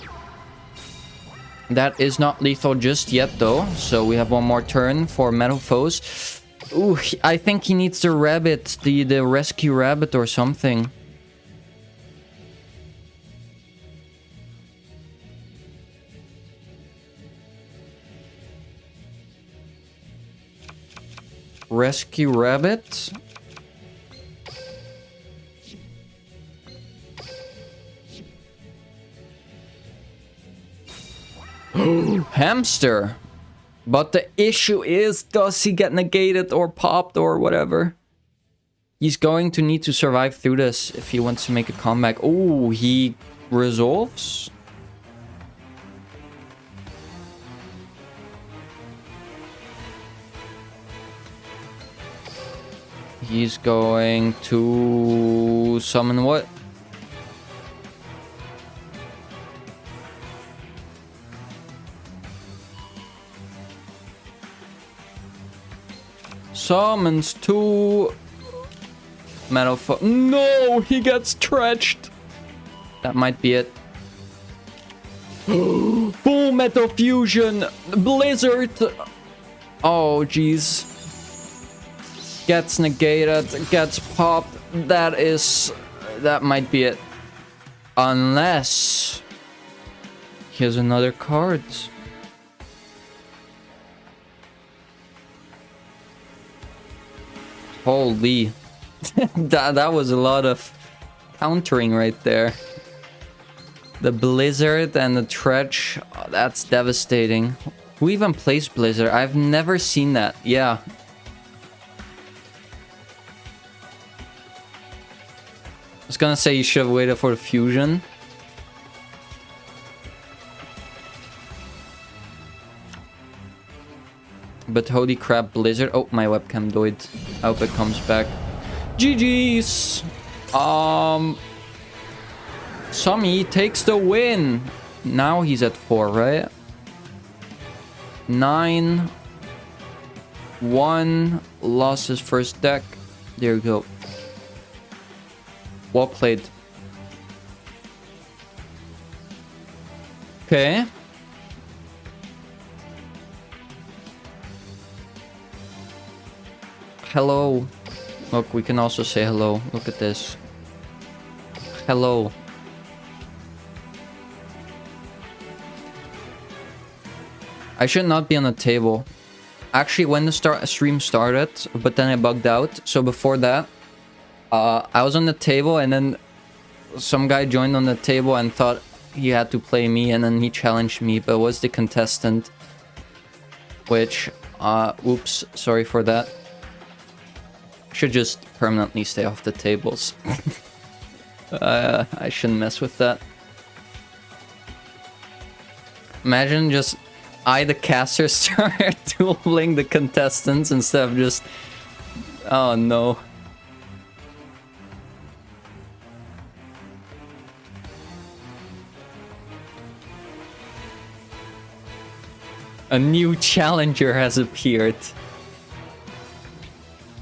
That is not lethal just yet, though. So we have one more turn for Metalphos. Ooh, I think he needs the rabbit, the rescue rabbit or something. Rescue rabbit. Hamster. But the issue is, does he get negated or popped or whatever? He's going to need to survive through this if he wants to make a comeback. Oh, he resolves? He's going to summon what? Summons 2 metal No, he gets stretched. That might be it. Full metal fusion. Blizzard. Oh, jeez. Gets negated, gets popped. That might be it. Unless he has another card. Holy. that was a lot of countering right there. The Blizzard and the Tretch, oh, that's devastating. Who even plays Blizzard? I've never seen that. Yeah. I was gonna say you should have waited for the fusion. But holy crap, Blizzard. Oh, my webcam died. I hope it comes back. GG's! Sami takes the win. Now he's at 4, right? 9. 1. Lost his first deck. There you go. Well played. Okay. Hello. Look, we can also say hello. Look at this. Hello. I should not be on the table. Actually, when the stream started, but then I bugged out. So before that, I was on the table and then some guy joined on the table and thought he had to play me, and then he challenged me, but was the contestant. Which, oops, sorry for that. Should just permanently stay off the tables. I shouldn't mess with that. Imagine just the caster start dueling the contestants instead of just... Oh no. A new challenger has appeared.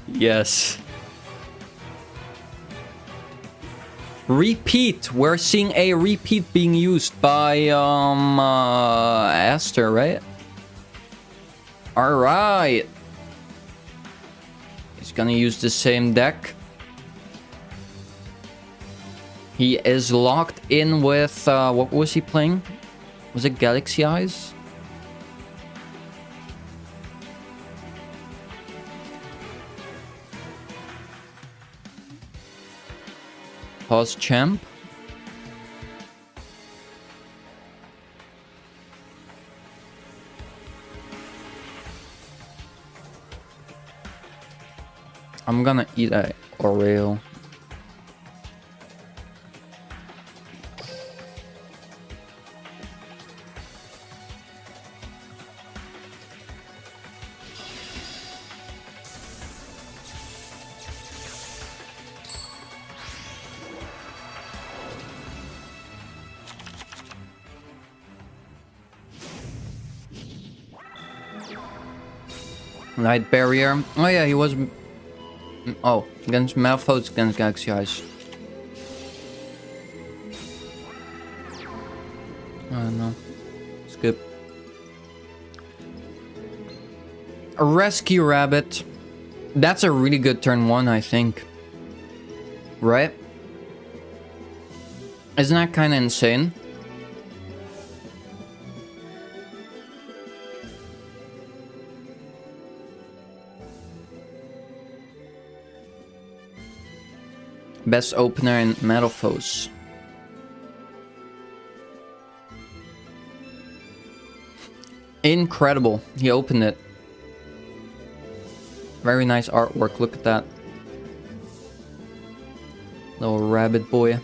Yes. Repeat. We're seeing a repeat being used by Aster, right? All right. He's gonna use the same deck. He is locked in with what was he playing? Was it Galaxy Eyes? Pause champ. I'm gonna eat a Oreo. Light barrier. Oh yeah, he was... Oh, against Malphite, against Galaxy Eyes. I don't know. Skip. A Rescue Rabbit. That's a really good turn 1, I think. Right? Isn't that kind of insane? Best opener in Metal Foes. Incredible. He opened it. Very nice artwork. Look at that. Little rabbit boy.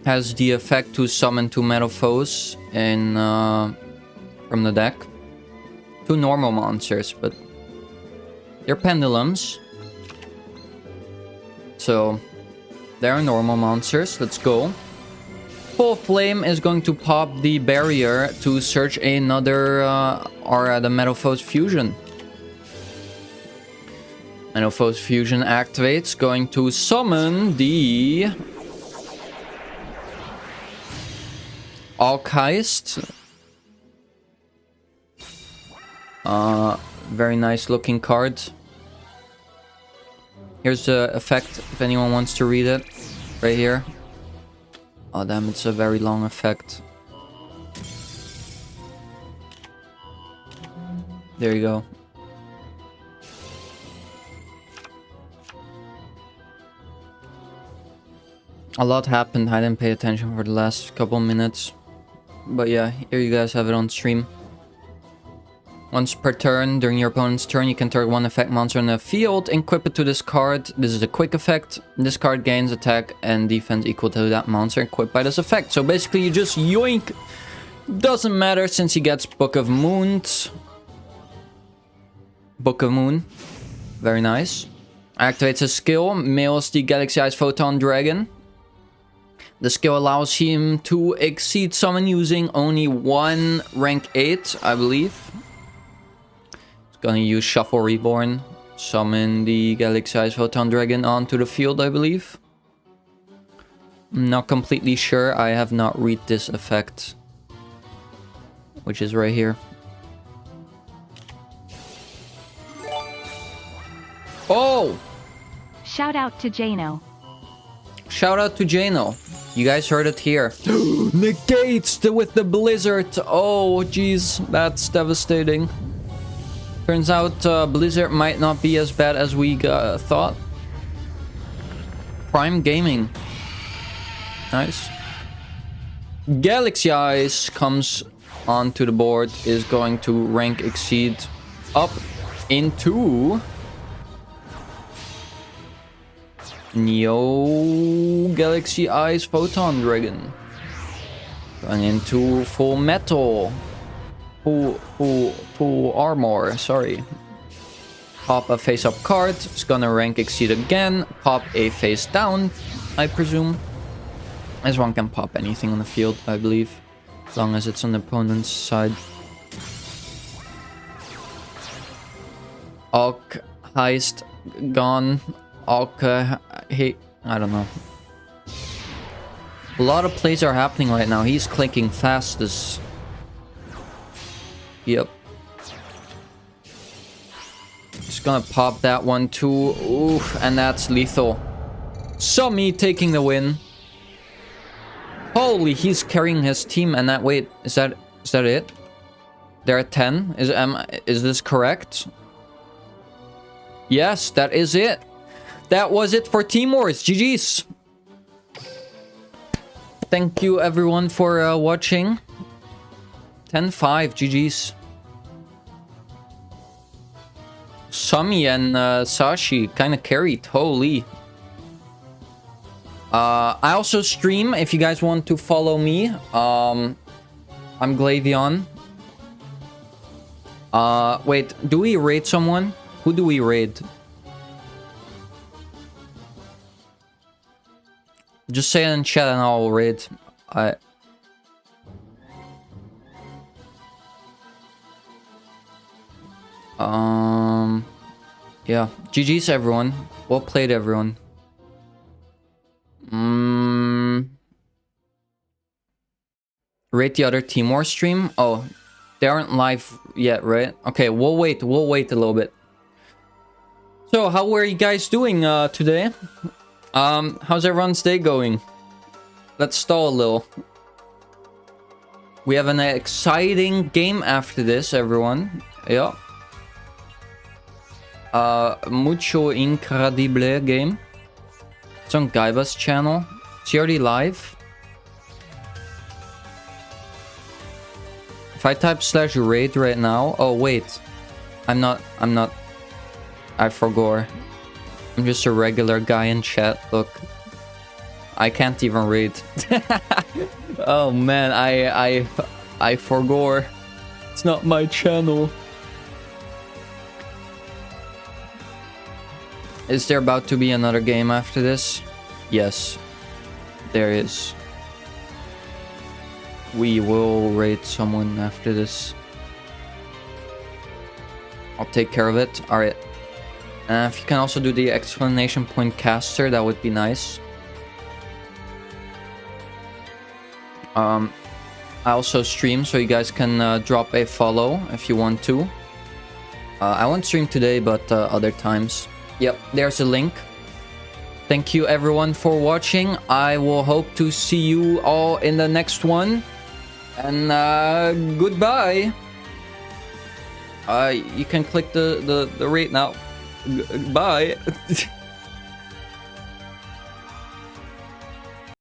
Has the effect to summon 2 Metal Foes in, from the deck. 2 normal monsters, but they're pendulums. So they're normal monsters. Let's go. Full Flame is going to pop the barrier to search another the Metal Foes Fusion. Metal Foes Fusion activates, going to summon the Alkeist. Very nice looking card. Here's the effect if anyone wants to read it. Right here. Oh damn, it's a very long effect. There you go. A lot happened. I didn't pay attention for the last couple minutes. But yeah, here you guys have it on stream. Once per turn, during your opponent's turn, you can target one effect monster in the field, equip it to this card. This is a quick effect. This card gains attack and defense equal to that monster equipped by this effect. So basically you just yoink. Doesn't matter since he gets Book of Moons. Book of Moon. Very nice. Activates a skill. Mails the Galaxy Eyes Photon Dragon. The skill allows him to exceed summon using only one rank 8, I believe. Gonna use Shuffle Reborn. Summon the Galaxy Eyes Photon Dragon onto the field, I believe. I'm not completely sure. I have not read this effect. Which is right here. Oh! Shout out to Jano. Shout out to Jano. You guys heard it here. Negates with the blizzard. Oh, jeez. That's devastating. Turns out Blizzard might not be as bad as we thought. Prime Gaming. Nice. Galaxy Eyes comes onto the board. Is going to rank exceed up into Neo Galaxy Eyes Photon Dragon. Going into full metal. Full armor, sorry. Pop a face-up card. It's gonna rank exceed again. Pop a face down, I presume. This one can pop anything on the field, I believe. As long as it's on the opponent's side. Alk Heist gone. Alk hey, I don't know. A lot of plays are happening right now. He's clicking fast as... Yep. Just gonna pop that one too. Oof, and that's lethal. Summy taking the win. Holy, he's carrying his team and that, wait, is that it? They're at 10? Is this correct? Yes, that is it. That was it for Team Wars. GG's. Thank you everyone for watching. 10-5, GG's. Sami and Sashi kind of carried, holy. I also stream if you guys want to follow me. I'm Gleyveon. Wait, do we raid someone? Who do we raid? Just say it in chat and I'll raid. Yeah. GG's everyone. Well played everyone. Rate the other Team War stream. Oh, they aren't live yet, right? Okay, we'll wait a little bit. So, how were you guys doing today? How's everyone's day going? Let's stall a little. We have an exciting game after this, everyone. Yeah. Mucho Incredible game. It's on Gaiba's channel. Is he already live? If I type /raid right now... Oh, wait. I'm not... I forgot. I'm just a regular guy in chat. Look. I can't even raid. Oh, man. I forgot. It's not my channel. Is there about to be another game after this? Yes, there is. We will raid someone after this. I'll take care of it. Alright. If you can also do the exclamation point caster, that would be nice. I also stream, so you guys can drop a follow if you want to. I won't stream today, but other times. Yep, there's a link. Thank you everyone for watching. I will hope to see you all in the next one. And goodbye. You can click the rate now. Bye.